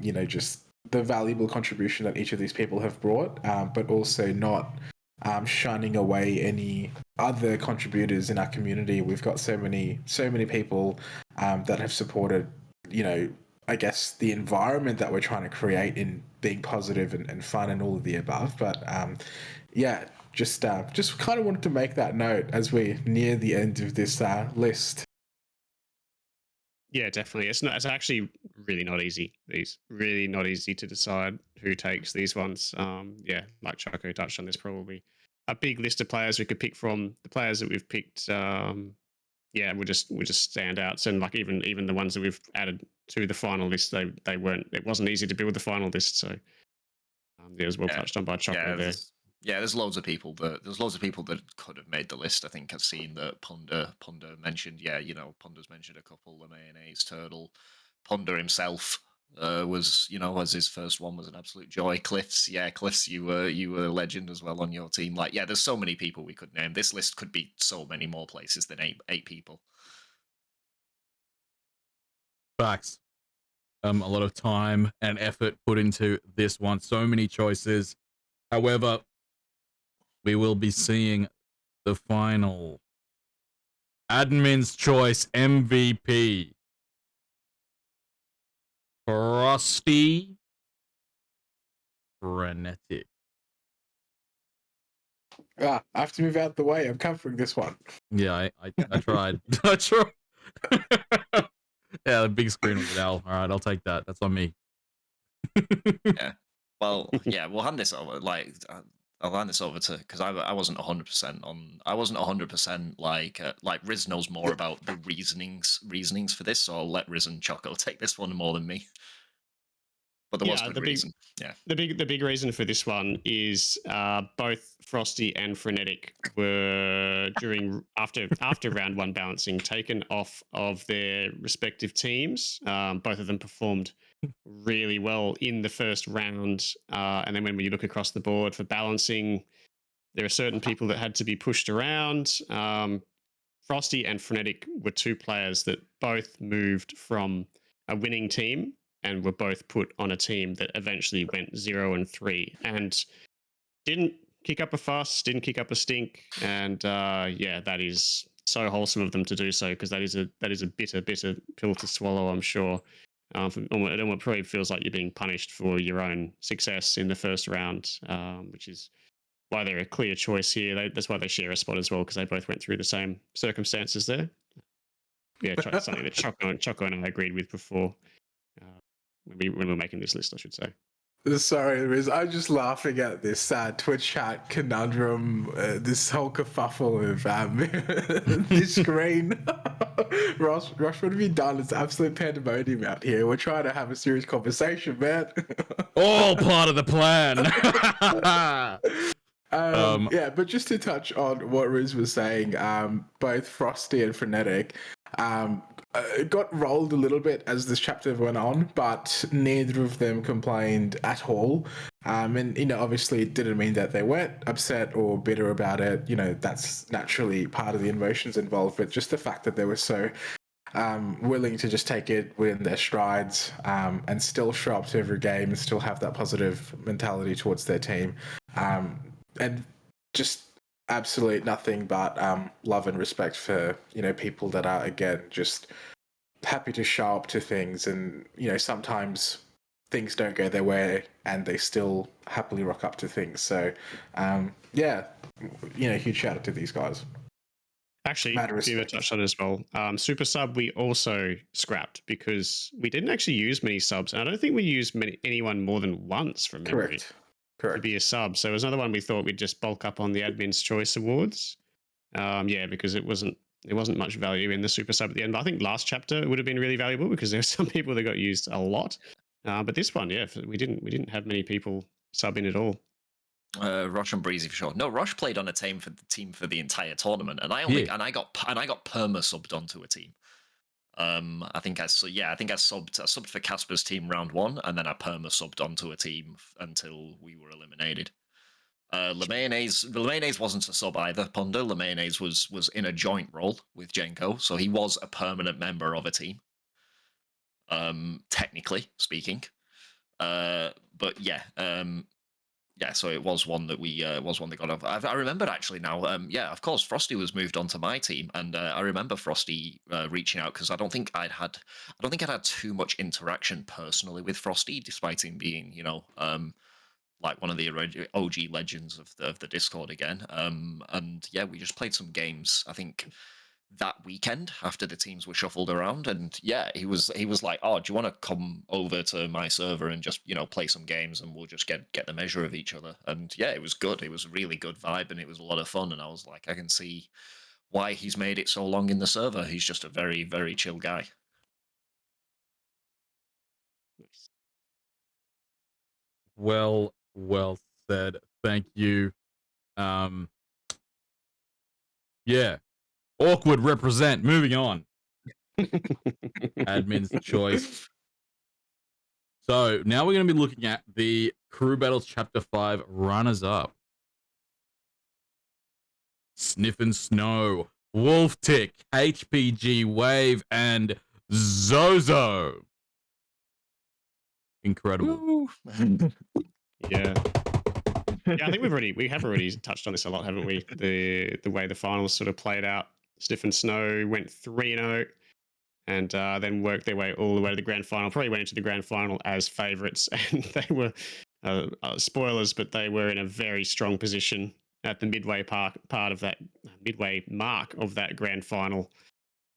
you know, just the valuable contribution that each of these people have brought, but also not shunning away any other contributors in our community. We've got so many people that have supported, you know, I guess the environment that we're trying to create in being positive and fun and all of the above. But yeah, just kind of wanted to make that note as we near the end of this list. Yeah, definitely. It's actually really not easy. These really not easy to decide who takes these ones. Yeah, like Choco touched on, there's probably a big list of players we could pick from. The players that we've picked, yeah, will just standouts, and like even the ones that we've added to the final list, they weren't. It wasn't easy to build the final list, so it was well touched on by Choco there. There's loads of people that could have made the list. I think I've seen that Ponder mentioned. Yeah, you know, Ponder's mentioned a couple. The Mayonnaise Turtle, Ponder himself was, you know, as his first one was an absolute joy. Cliffs, you were a legend as well on your team. Like, yeah, there's so many people we could name. This list could be so many more places than eight people. Facts. A lot of time and effort put into this one. So many choices. However, we will be seeing the final Admin's Choice MVP. Frosty Frenetic. I have to move out the way. I'm covering this one. Yeah, I tried. I tried. Yeah, the big screen with Al. All right, I'll take that. That's on me. Yeah. Well, yeah, we'll hand this over. I'll hand this over to, because I wasn't 100% on. I wasn't 100% like Riz knows more about the reasonings for this, so I'll let Riz and Choco take this one more than me. But there was good reason. The big reason for this one is both Frosty and Frenetic were after round 1 balancing taken off of their respective teams. Both of them performed really well in the first round, and then when you look across the board for balancing, there are certain people that had to be pushed around. Frosty and Frenetic were 2 players that both moved from a winning team and were both put on a team that eventually went 0-3 and didn't kick up a fuss, didn't kick up a stink, and yeah, that is so wholesome of them to do so, because that is a bitter pill to swallow, I'm sure. It almost probably feels like you're being punished for your own success in the first round, which is why they're a clear choice here. That's why they share a spot as well, because they both went through the same circumstances there. Yeah, something that Choco and I agreed with before. When we were making this list, I should say. Sorry, Riz. I'm just laughing at this Twitch chat conundrum, this whole kerfuffle of this screen. Ross, what have you done? It's absolute pandemonium out here. We're trying to have a serious conversation, man. All part of the plan. Yeah, but just to touch on what Riz was saying, both Frosty and Frenetic got rolled a little bit as this chapter went on, but neither of them complained at all. And, you know, obviously it didn't mean that they weren't upset or bitter about it. You know, that's naturally part of the emotions involved, but just the fact that they were so willing to just take it within their strides and still show up to every game and still have that positive mentality towards their team. And just absolute nothing but love and respect for, you know, people that are, again, just happy to show up to things, and, you know, sometimes things don't go their way and they still happily rock up to things. So yeah, you know, huge shout out to these guys. Actually, Mad give a respect. touch on it as well. Super sub we also scrapped because we didn't actually use many subs, and I don't think we used anyone more than once from memory to be a sub. So it was another one we thought we'd just bulk up on the Admin's Choice Awards. Yeah, because it wasn't much value in the super sub at the end. But I think last chapter would have been really valuable because there were some people that got used a lot. But this one, yeah, we didn't have many people sub in at all. Rosh and Breezy for sure. No, Rosh played on a team for the entire tournament, and I got perma subbed onto a team. I think I subbed for Casper's team round 1, and then I perma subbed onto a team until we were eliminated. LeMayonnaise wasn't a sub either, Pondo. LeMayonnaise was in a joint role with Jenko, so he was a permanent member of a team. Technically speaking. But yeah, so it was one that we got off. I remembered actually now. Yeah, of course, Frosty was moved onto my team, and I remember Frosty reaching out because I don't think I'd had too much interaction personally with Frosty, despite him being, you know, like one of the OG legends of the Discord again. And yeah, we just played some games, I think, that weekend after the teams were shuffled around, and yeah, he was like, oh, do you want to come over to my server and just, you know, play some games, and we'll just get the measure of each other. And yeah, it was good. It was a really good vibe, and it was a lot of fun, and I was like, I can see why he's made it so long in the server. He's just a very, very chill guy. Well said. Thank you. Yeah. Awkward represent. Moving on. Admin's choice. So now we're going to be looking at the Crew Battles Chapter 5 runners-up. Sniff and Snow, Wolf Tick, HPG Wave, and Zozo. Incredible. Yeah. Yeah, I think we have already touched on this a lot, haven't we? The way the finals sort of played out. Sniff and Snow went 3-0 and then worked their way all the way to the grand final. Probably went into the grand final as favourites, and they were spoilers, but they were in a very strong position at the midway mark of that grand final,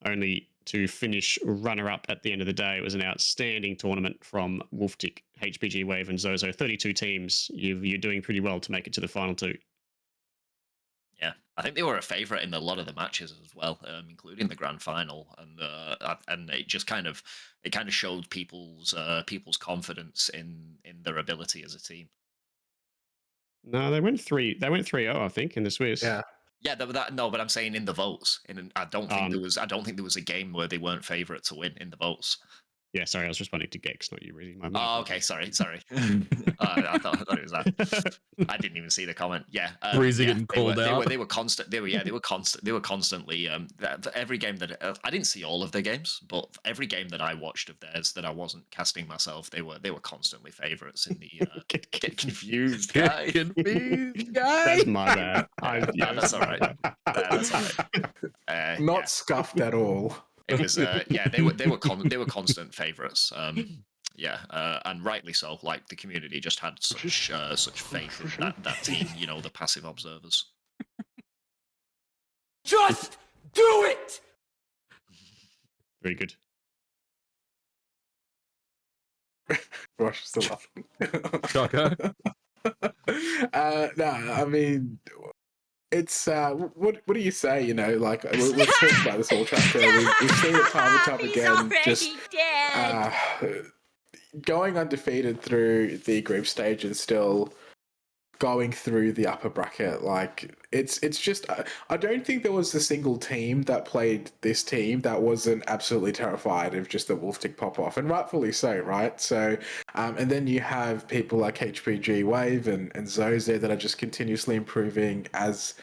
only to finish runner-up at the end of the day. It was an outstanding tournament from Wolftick, HPG Wave, and Zozo. 32 teams. You're doing pretty well to make it to the final 2. Yeah, I think they were a favourite in a lot of the matches as well, including the grand final, and it just kind of showed people's confidence in their ability as a team. No, they went 3-0, I think, in the Swiss. Yeah, but I'm saying in the votes. I don't think there was a game where they weren't favourite to win in the votes. Yeah, sorry, I was responding to Gex, not you, really. Oh, okay, sorry. I thought it was that. I didn't even see the comment. Yeah, Breezy getting called out. They were constant. They were constantly. Every game that I didn't see all of their games, but every game that I watched of theirs that I wasn't casting myself, they were constantly favourites in the. Get confused, guy. That's my bad. That's all right. That's all right. Not scuffed at all. It was they were constant favourites. And rightly so. Like, the community just had such faith in that team. You know, the passive observers. Just do it. Very good. Rush still laughing. Choco. No, I mean, it's what do you say? You know, like we've talked about this whole chapter. We've seen it time and time again. Just going undefeated through the group stage and still going through the upper bracket. Like it's just I don't think there was a single team that played this team that wasn't absolutely terrified of just the Wolftick pop off, and rightfully so, right? So and then you have people like HPG Wave and Zozo that are just continuously improving as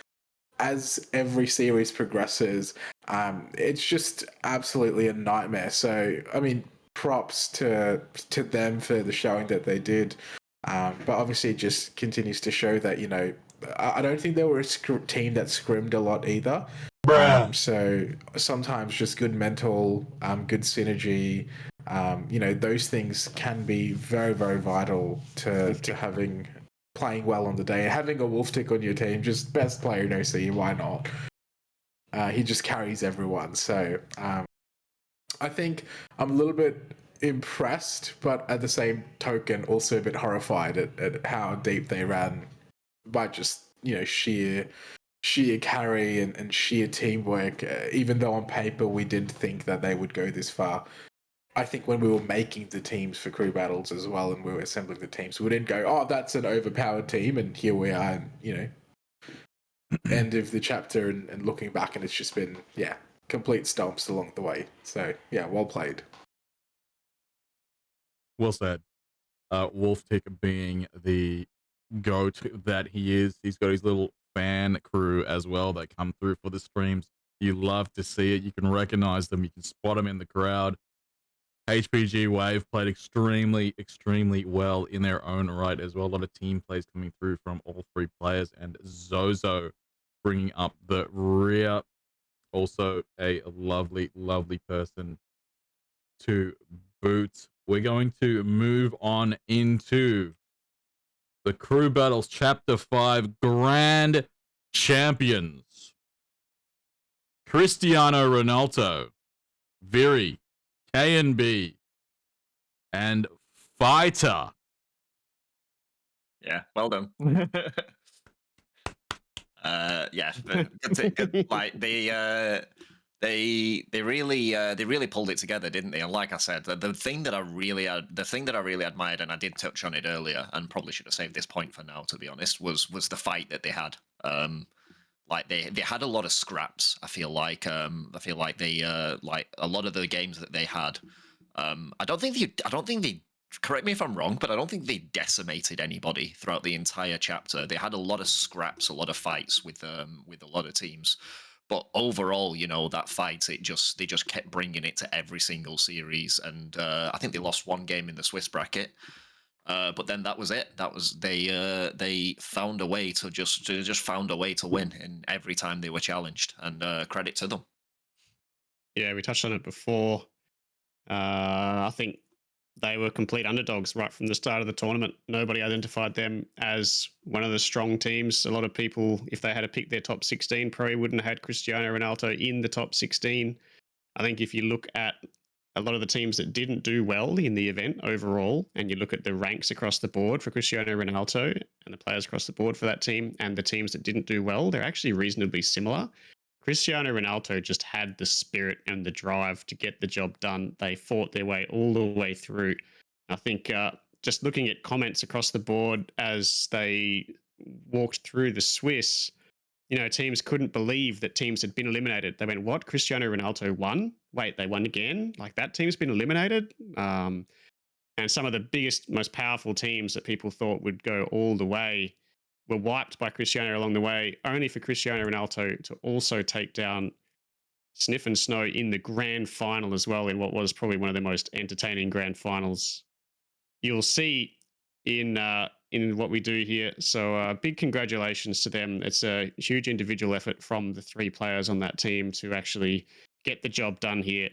every series progresses. It's just absolutely a nightmare. So I mean, props to them for the showing that they did. But obviously it just continues to show that, you know, I don't think they were a team that scrimmed a lot either. So sometimes just good mental, good synergy, those things can be very, very vital to playing well on the day. Having a wolf tick on your team, just best player in OC, why not? He just carries everyone. So I think I'm a little bit impressed, but at the same token, also a bit horrified at how deep they ran by just sheer carry and sheer teamwork. Even though on paper we didn't think that they would go this far, I think when we were making the teams for crew battles as well, and we were assembling the teams, we didn't go, "Oh, that's an overpowered team," and here we are, and end of the chapter and looking back, and it's just been complete stomps along the way. So well played. Well said. Wolf Tick being the goat that he is. He's got his little fan crew as well that come through for the streams. You love to see it. You can recognize them. You can spot them in the crowd. HPG Wave played extremely, extremely well in their own right as well. A lot of team plays coming through from all three players, and Zozo bringing up the rear. Also a lovely, lovely person to boot. We're going to move on into the Crew Battles Chapter 5 Grand Champions. Cristiano Ronaldo, Viri, K&B, and Fighter. Yeah, well done. Good, like they really pulled it together, didn't they? And like I said, the thing that I really admired, and I did touch on it earlier, and probably should have saved this point for now, to be honest, was the fight that they had. Like they had a lot of scraps. I feel like they like a lot of the games that they had. I don't think they. Correct me if I'm wrong, but I don't think they decimated anybody throughout the entire chapter. They had a lot of scraps, a lot of fights with a lot of teams. But overall, that fight, they just kept bringing it to every single series, and I think they lost one game in the Swiss bracket. But then that was it. That was they found a way to just found a way to win in every time they were challenged, and credit to them. Yeah, we touched on it before. I think they were complete underdogs right from the start of the tournament. Nobody identified them as one of the strong teams. A lot of people, if they had to pick their top 16, probably wouldn't have had Cristiano Ronaldo in the top 16. I think if you look at a lot of the teams that didn't do well in the event overall, and you look at the ranks across the board for Cristiano Ronaldo and the players across the board for that team, and the teams that didn't do well, they're actually reasonably similar. Cristiano Ronaldo just had the spirit and the drive to get the job done. They fought their way all the way through. I think just looking at comments across the board as they walked through the Swiss, teams couldn't believe that teams had been eliminated. They went, "What? Cristiano Ronaldo won? Wait, they won again? Like that team's been eliminated?" And some of the biggest, most powerful teams that people thought would go all the way were wiped by Cristiano along the way, only for Cristiano Ronaldo to also take down Sniff and Snow in the grand final as well, in what was probably one of the most entertaining grand finals you'll see in what we do here. So big congratulations to them. It's a huge individual effort from the three players on that team to actually get the job done here.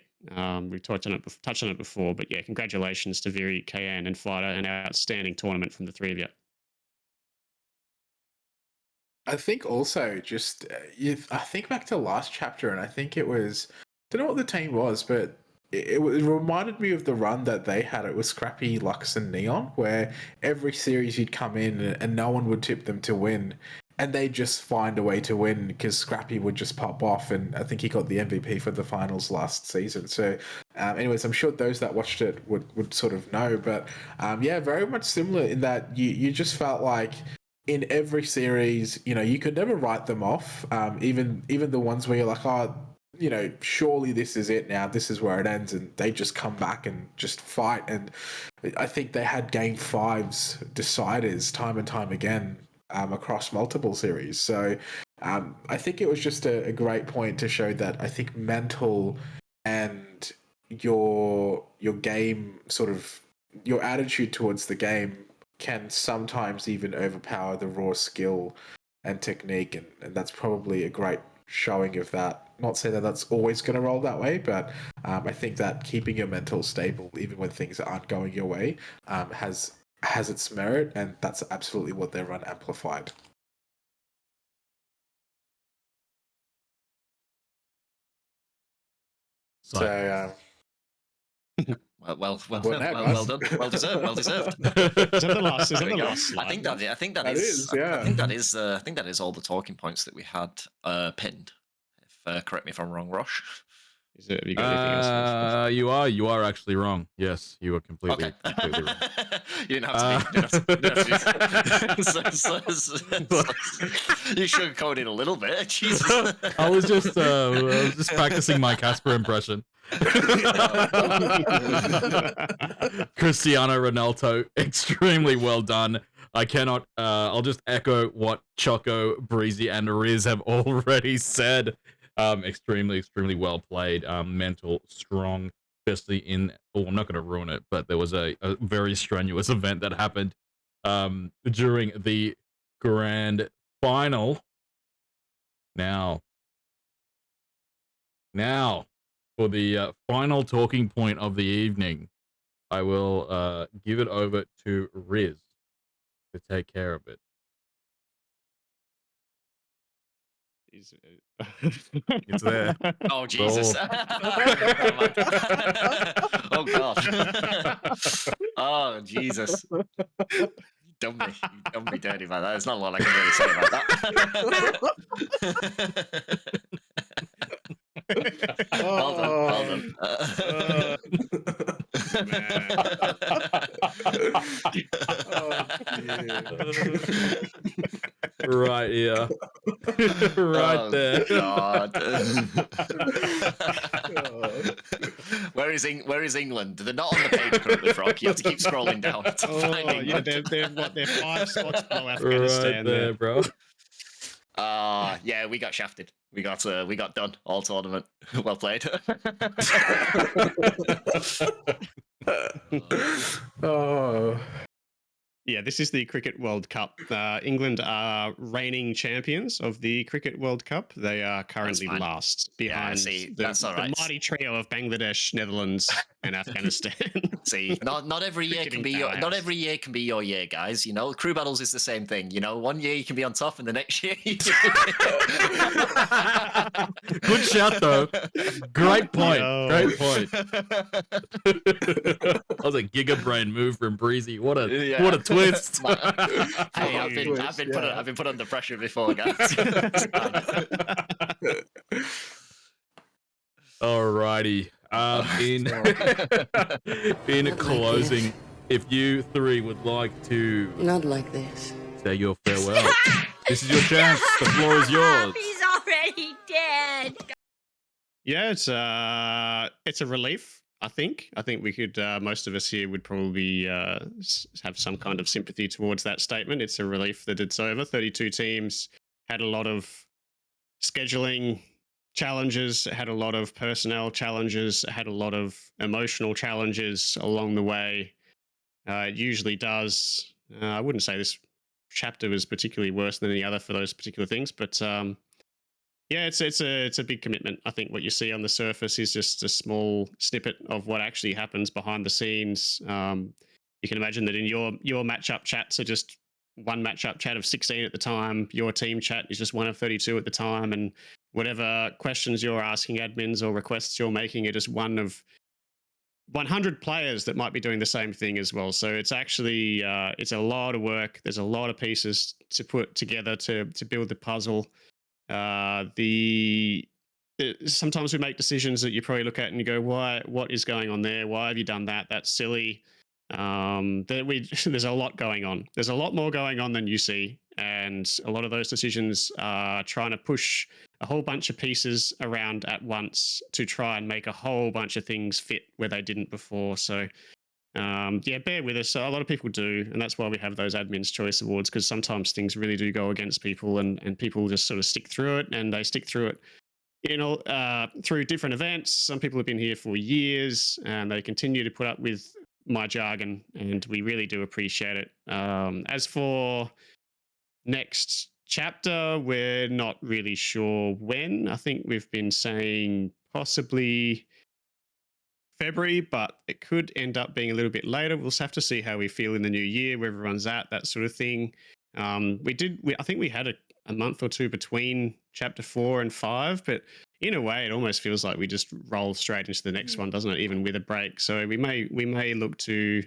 We've touched on it before, but yeah, congratulations to Viri, Kayan, and Fighter. An outstanding tournament from the three of you. I think also just I think back to last chapter, and I think it was, I don't know what the team was, but it reminded me of the run that they had. It was Scrappy, Lux, and Neon, where every series you'd come in and no one would tip them to win, and they just find a way to win because Scrappy would just pop off, and I think he got the MVP for the finals last season. So anyways, I'm sure those that watched it would sort of know, but yeah, very much similar in that you just felt like in every series, you could never write them off. Even the ones where you're like, oh, surely this is it now. This is where it ends, and they just come back and just fight. And I think they had game fives deciders time and time again across multiple series. So I think it was just a great point to show that I think mental and your game, sort of your attitude towards the game, can sometimes even overpower the raw skill and technique, and that's probably a great showing of that. Not saying that that's always going to roll that way, but I think that keeping your mental stable, even when things aren't going your way, has its merit, and that's absolutely what their run amplified. So, Well What now, well guys? done. Well deserved. Well deserved. Is that the last? Is that There we the go. last slide? I think that That is. is, yeah. I think that is all the talking points that we had pinned. If correct me if I'm wrong, Rosh. Is it, have you got anything else? Rosh? You are actually wrong. Yes, you are completely wrong. You didn't have to be. You sugarcoated a little bit. Jesus. I was just practicing my Casper impression. Cristiano Ronaldo, extremely well done. I cannot. I'll just echo what Choco, Breezy, and Riz have already said. Extremely well played. Mental, strong, especially in. Oh, I'm not going to ruin it, but there was a very strenuous event that happened during the grand final. Now, for the final talking point of the evening, I will give it over to Riz to take care of it. It's there. Oh Jesus! Oh God! Oh Jesus! You done me dirty about that. There's not a lot I can really say about that. Well done. Right here. Right there. God. Where is England? They're not on the page currently, Frog. You have to keep scrolling down to find England. They're 5 spots below Afghanistan. Right there, bro. Yeah, we got shafted. We got done all tournament. Well played. Oh. Yeah, this is the Cricket World Cup. England are reigning champions of the Cricket World Cup. They are currently last behind the mighty trio of Bangladesh, Netherlands, and Afghanistan. See, not every year can be your year, guys. You know, crew battles is the same thing. You know, one year you can be on top, and the next year. Good shout, though. Great point. Great point. That was a gigabrain move from Breezy. What a twist. Hey, I've been put under pressure before, guys. Alrighty. In closing, if you three would like to not like this, say your farewell, this is your chance. The floor is yours. He's already dead. Yeah, it's a relief. I think we could. Most of us here would probably have some kind of sympathy towards that statement. It's a relief that it's over. 32 teams had a lot of scheduling challenges, had a lot of personnel challenges, had a lot of emotional challenges along the way. It usually does. I wouldn't say this chapter was particularly worse than any other for those particular things, but yeah, it's a big commitment. I think what you see on the surface is just a small snippet of what actually happens behind the scenes. You can imagine that in your matchup chats are just one matchup chat of 16 at the time. Your team chat is just one of 32 at the time, and whatever questions you're asking admins or requests you're making are just one of 100 players that might be doing the same thing as well. So it's actually it's a lot of work. There's a lot of pieces to put together to build the puzzle. Sometimes we make decisions that you probably look at and you go, what is going on there? Why have you done that? That's silly. There's a lot going on. There's a lot more going on than you see. And a lot of those decisions are trying to push a whole bunch of pieces around at once to try and make a whole bunch of things fit where they didn't before. So yeah, bear with us. A lot of people do, and that's why we have those Admin's Choice Awards, because sometimes things really do go against people, and people just sort of stick through it, and they stick through it, through different events. Some people have been here for years, and they continue to put up with my jargon, and we really do appreciate it. As for next chapter, we're not really sure when. I think we've been saying possibly February, but it could end up being a little bit later. We'll just have to see how we feel in the new year, where everyone's at, that sort of thing. I think we had a month or two between chapter 4 and 5, but in a way, it almost feels like we just roll straight into the next one, doesn't it? Even with a break. So we may look to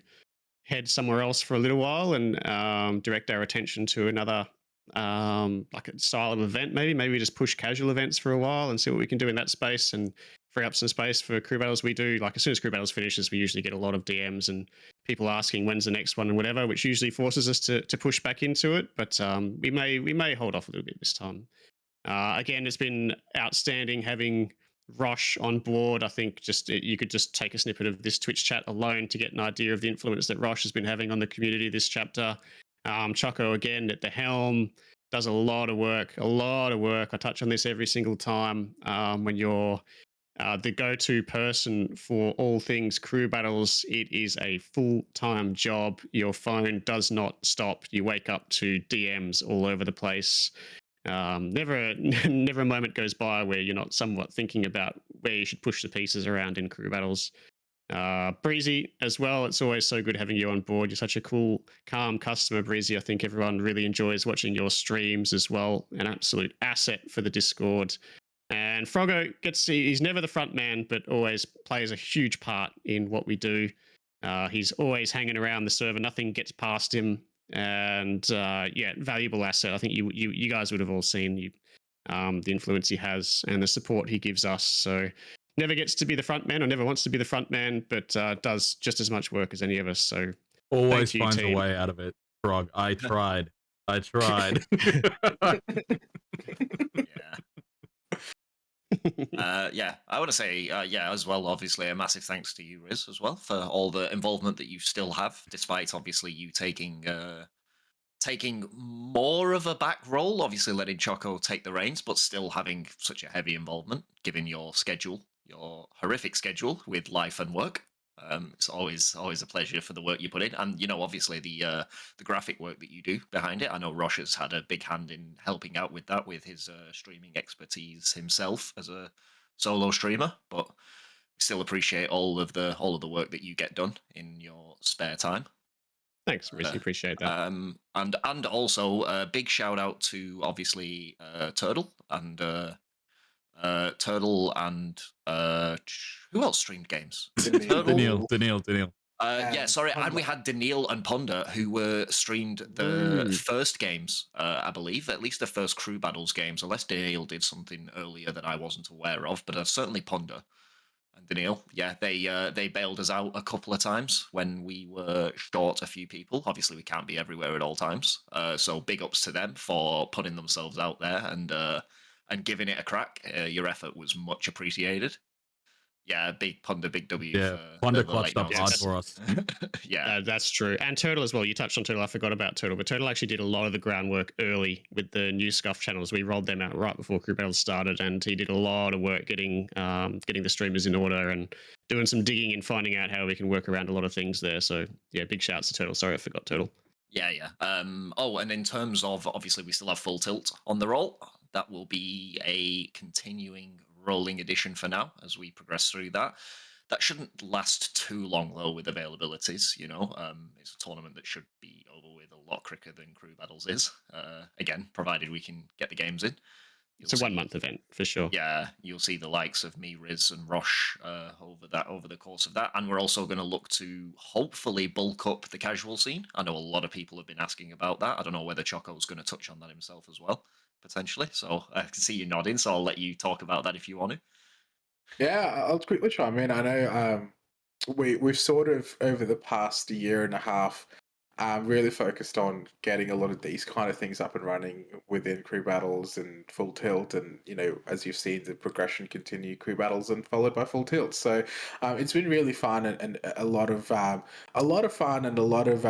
head somewhere else for a little while and direct our attention to another like a style of event. Maybe we just push casual events for a while and see what we can do in that space and free up some space for crew battles. We do, like, as soon as crew battles finishes, we usually get a lot of DMs and people asking when's the next one and whatever, which usually forces us to push back into it. But we may hold off a little bit this time. Again, it's been outstanding having Rosh on board. I think you could just take a snippet of this Twitch chat alone to get an idea of the influence that Rosh has been having on the community this chapter. Choco, again, at the helm, does a lot of work. I touch on this every single time. When you're the go-to person for all things crew battles, it is a full-time job. Your phone does not stop. You wake up to DMs all over the place. Never a moment goes by where you're not somewhat thinking about where you should push the pieces around in crew battles. Breezy as well. It's always so good having you on board. You're such a cool, calm customer, Breezy. I think everyone really enjoys watching your streams as well. An absolute asset for the Discord. And Froggo he's never the front man, but always plays a huge part in what we do. He's always hanging around the server. Nothing gets past him. And valuable asset. I think you guys would have all seen the influence he has and the support he gives us. So never gets to be the front man or never wants to be the front man, but does just as much work as any of us. So always finds a way out of it. Frog, I tried. I want to say, as well, obviously, a massive thanks to you, Riz, as well, for all the involvement that you still have, despite obviously you taking more of a back role, obviously letting Choco take the reins, but still having such a heavy involvement, given your schedule, your horrific schedule with life and work. It's always a pleasure for the work you put in, and obviously the graphic work that you do behind it. I know Rosh has had a big hand in helping out with that, with his streaming expertise himself as a solo streamer. But still appreciate all of the work that you get done in your spare time. Thanks, really appreciate that. And also a big shout out to obviously Turtle and who else streamed games? Daniil. And we had Daniil and Ponder, who were streamed the first games, I believe, at least the first crew battles games, unless Daniil did something earlier that I wasn't aware of, but certainly Ponder and Daniil. Yeah, they bailed us out a couple of times when we were short a few people. Obviously, we can't be everywhere at all times, so big ups to them for putting themselves out there and giving it a crack. Your effort was much appreciated. Yeah, big Ponder, big W. Yeah, Ponder clutched up hard for us. Yeah, that's true. And Turtle as well. You touched on Turtle. I forgot about Turtle, but Turtle actually did a lot of the groundwork early with the new Scuff channels. We rolled them out right before Crew Battles started, and he did a lot of work getting the streamers in order and doing some digging and finding out how we can work around a lot of things there. So yeah, big shouts to Turtle. Sorry, I forgot Turtle. Yeah. And in terms of, obviously, we still have Full Tilt on the roll. That will be a continuing rolling edition for now as we progress through that. That shouldn't last too long, though, with availabilities. It's a tournament that should be over with a lot quicker than Crew Battles is. Again, provided we can get the games in. It's a 1 month event for sure. Yeah, you'll see the likes of me, Riz, and Rosh over the course of that, and we're also going to look to hopefully bulk up the casual scene. I know a lot of people have been asking about that. I don't know whether Choco's going to touch on that himself as well, potentially. So I can see you nodding, so I'll let you talk about that if you want to. Yeah, I'll quickly chime in. I know we've sort of over the past year and a half really focused on getting a lot of these kind of things up and running within Crew Battles and Full Tilt, and as you've seen, the progression continue, Crew Battles and followed by Full Tilt. So it's been really fun and a lot of fun and a lot of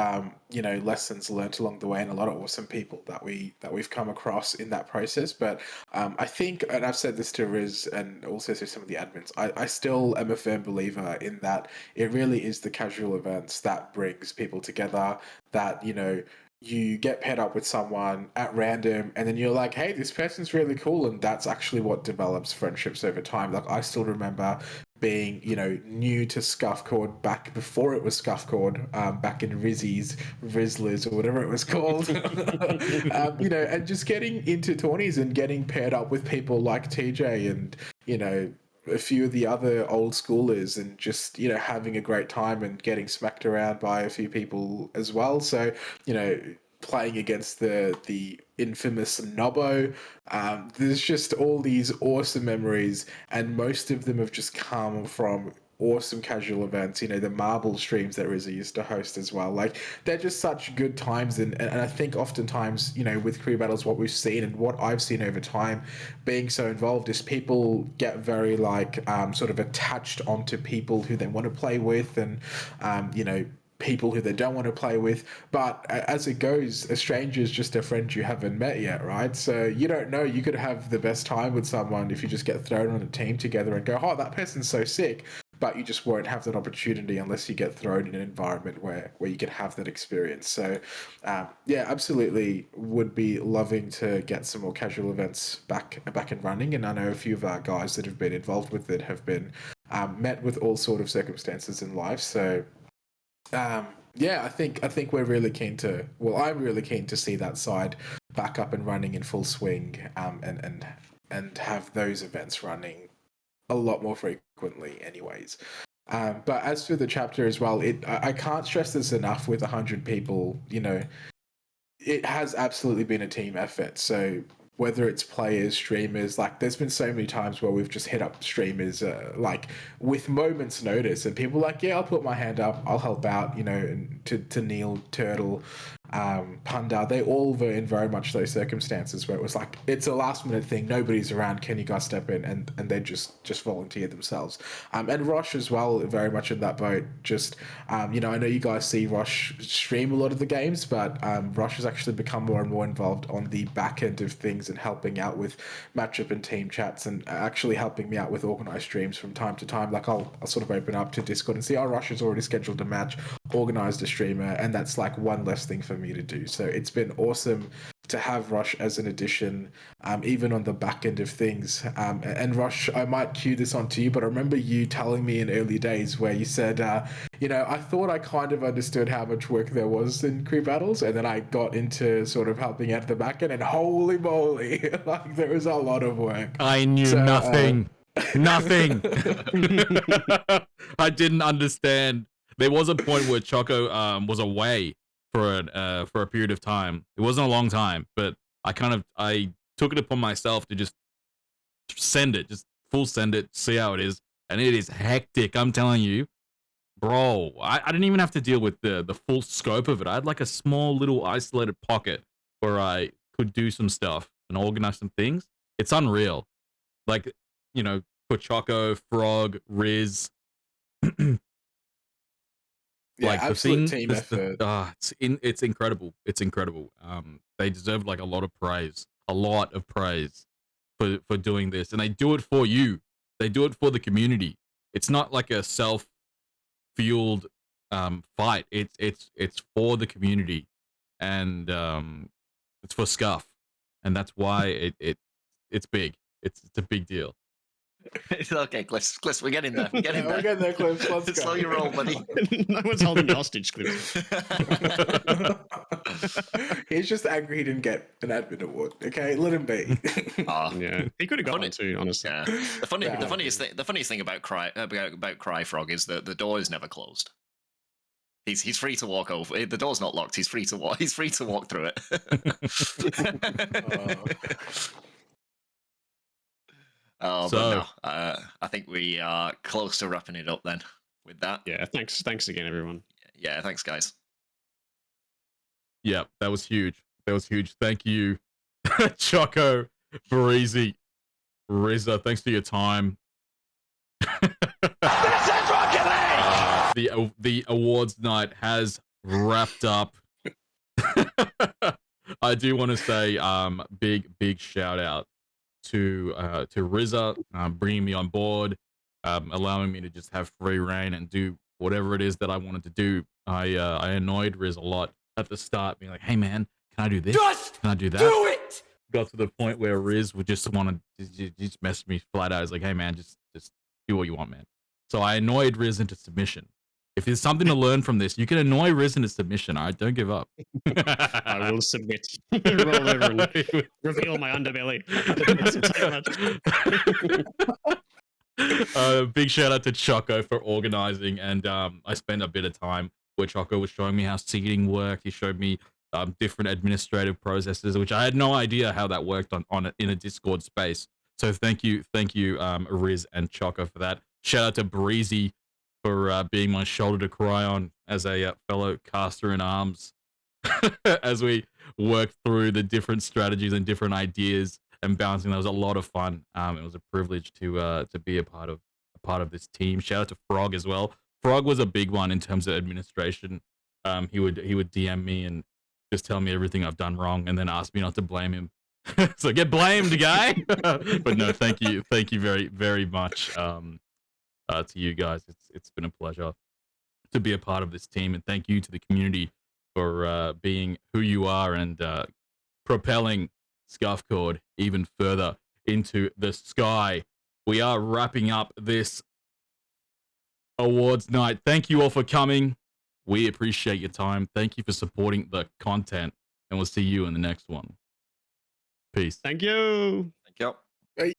lessons learned along the way, and a lot of awesome people that we've come across in that process. But I think, and I've said this to Riz and also to some of the admins, I still am a firm believer in that it really is the casual events that brings people together. that, you know, you get paired up with someone at random and then you're like, hey, this person's really cool, and that's actually what develops friendships over time. Like, I still remember being, you know, new to SCUFFCORD back before it was SCUFFCORD, back in Rizzlers or whatever it was called. You know, and just getting into tourneys and getting paired up with people like TJ and, you know, a few of the other old schoolers, and just, you know, having a great time and getting smacked around by a few people as well. So, you know, playing against the infamous Nobbo, there's just all these awesome memories, and most of them have just come from awesome casual events. You know, the marble streams that Rizza used to host as well. Like, they're just such good times, and I think oftentimes, you know, with crew battles, what we've seen and what I've seen over time being so involved is people get very like sort of attached onto people who they want to play with, and you know, people who they don't want to play with. But as it goes, a stranger is just a friend you haven't met yet, right? So you don't know, you could have the best time with someone if you just get thrown on a team together and go, oh, that person's so sick, but you just won't have that opportunity unless you get thrown in an environment where you can have that experience. So yeah, absolutely would be loving to get some more casual events back and running. And I know a few of our guys that have been involved with it have been met with all sort of circumstances in life. So yeah, I think we're really keen to. Well, I'm really keen to see that side back up and running in full swing, and have those events running a lot more frequently, anyways. But as for the chapter as well, I can't stress this enough. With 100 people, you know, it has absolutely been a team effort. So whether it's players, streamers, like there's been so many times where we've just hit up streamers like with moments notice, and people are like, yeah, I'll put my hand up, I'll help out, you know. And to Neil, Turtle, Panda, they all were in very much those circumstances where it was like, it's a last minute thing, nobody's around, can you guys step in? And they just volunteered themselves. And Rosh as well, very much in that boat. Just you know, I know you guys see Rosh stream a lot of the games, but Rosh has actually become more and more involved on the back end of things and helping out with matchup and team chats, and actually helping me out with organized streams from time to time. Like, I'll sort of open up to Discord and see, oh, Rosh has already scheduled a match, organized a streamer, and that's like one less thing for me to do. So it's been awesome to have Rush as an addition, even on the back end of things. And Rush, I might cue this onto you, but I remember you telling me in early days where you said, you know, I thought I kind of understood how much work there was in crew battles, and then I got into sort of helping out the back end, and holy moly, like there was a lot of work. I knew nothing. Nothing. I didn't understand. There was a point where Choco was away for a period of time. It wasn't a long time, but I took it upon myself to just send it, just full send it, see how it is, and it is hectic. I'm telling you, bro. I didn't even have to deal with the full scope of it. I had like a small little isolated pocket where I could do some stuff and organize some things. It's unreal. Like, you know, for Choco, Frog, Riz. Yeah, like absolute team effort. It's incredible. It's incredible. They deserve like a lot of praise for doing this, and they do it for you. They do it for the community. It's not like a self-fueled fight. It's for the community, and it's for Scuff, and that's why it's big. It's a big deal. Okay, Cliff, we're getting there. We're getting there. We're getting there, Cliff. Let's go. Slow your roll, buddy. No one's holding you hostage, Cliff. He's just angry he didn't get an admin award. Okay, let him be. Yeah, he could have got Funny- one too, honestly. Yeah. The funniest thing about Cry Frog is that the door is never closed. He's free to walk over. The door's not locked. He's free to walk. He's free to walk through it. But no, I think we are close to wrapping it up then. With that, Yeah, thanks again, everyone. yeah, thanks, guys. Yeah, that was huge. Thank you, Choco, Breezy, Rizza. Thanks for your time. The awards night has wrapped up. I do want to say big shout out to Rizza, bringing me on board, allowing me to just have free reign and do whatever it is that I wanted to do. I annoyed Riz a lot at the start, being like, "Hey man, can I do this? Just Can I do that?" do it! Got to the point where Riz would just want to just message me flat out. He's like, "Hey man, just do what you want, man." So I annoyed Riz into submission. If there's something to learn from this, you can annoy Riz into submission. All right, don't give up. I will submit. Roll over and reveal my underbelly. Big shout out to Choco for organizing, and I spent a bit of time where Choco was showing me how seating worked. He showed me different administrative processes, which I had no idea how that worked in a Discord space. So thank you, Riz and Choco for that. Shout out to Breezy for being my shoulder to cry on as a fellow caster in arms as we worked through the different strategies and different ideas and bouncing. That was a lot of fun. It was a privilege to be a part of this team. Shout out to Frog as well. Frog was a big one in terms of administration. He would DM me and just tell me everything I've done wrong, and then ask me not to blame him. So get blamed, guy. But no, thank you very, very much to you guys. It's been a pleasure to be a part of this team, and thank you to the community for being who you are and propelling SCUFFCORD even further into the sky. We are wrapping up this awards night. Thank you all for coming. We appreciate your time. Thank you for supporting the content, and we'll see you in the next one. Peace. Thank you. Thank you. Bye.